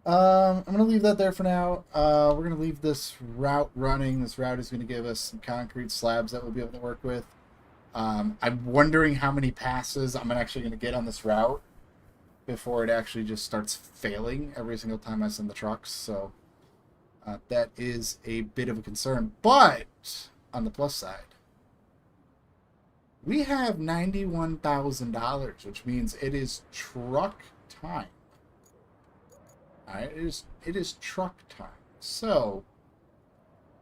I'm going to leave that there for now. We're going to leave this route running. This route is going to give us some concrete slabs that we'll be able to work with. I'm wondering how many passes I'm actually going to get on this route before it actually just starts failing every single time I send the trucks. So that is a bit of a concern. But on the plus side, we have $91,000, which means it is truck time. All right, it is truck time. So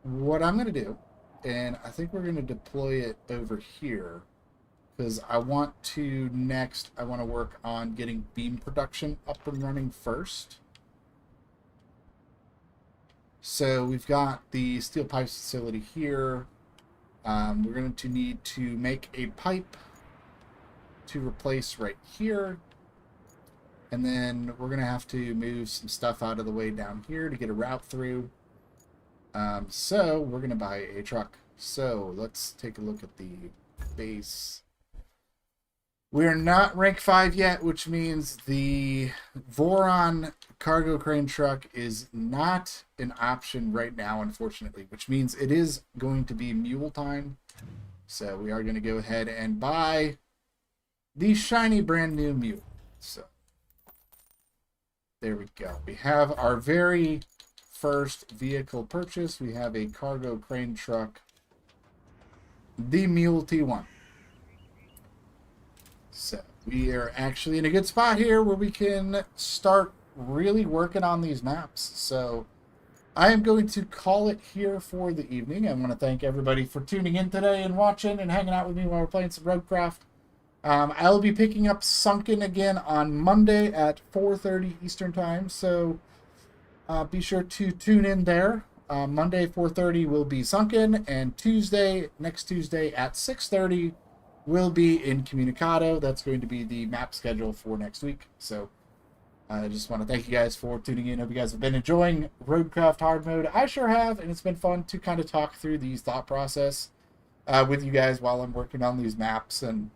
what I'm going to do, and I think we're going to deploy it over here, because I want to work on getting beam production up and running first. So we've got the steel pipes facility here. We're going to need to make a pipe to replace right here. And then we're going to have to move some stuff out of the way down here to get a route through. So we're going to buy a truck. So let's take a look at the base. We're not rank 5 yet, which means the Voron cargo crane truck is not an option right now, unfortunately, which means it is going to be mule time. So we are going to go ahead and buy the shiny brand new mule. So there we go. We have our very first vehicle purchase. We have a cargo crane truck, the Mule T1. So we are actually in a good spot here where we can start really working on these maps. So I am going to call it here for the evening. I want to thank everybody for tuning in today and watching and hanging out with me while we're playing some Roadcraft. I'll be picking up Sunken again on Monday at 4:30 Eastern Time. So be sure to tune in there. Monday 4:30 will be Sunken, and next Tuesday at 6:30 will be Incommunicado. That's going to be the map schedule for next week. So I just want to thank you guys for tuning in. Hope you guys have been enjoying Roadcraft Hard Mode. I sure have, and it's been fun to kind of talk through these thought process with you guys while I'm working on these maps, and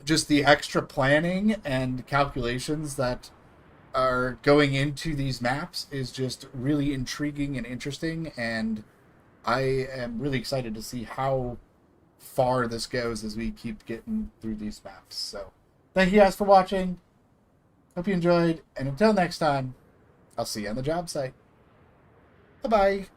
just the extra planning and calculations that are going into these maps is just really intriguing and interesting, and I am really excited to see how far this goes as we keep getting through these maps. So thank you guys for watching. Hope you enjoyed, and until next time, I'll see you on the job site. Bye-bye.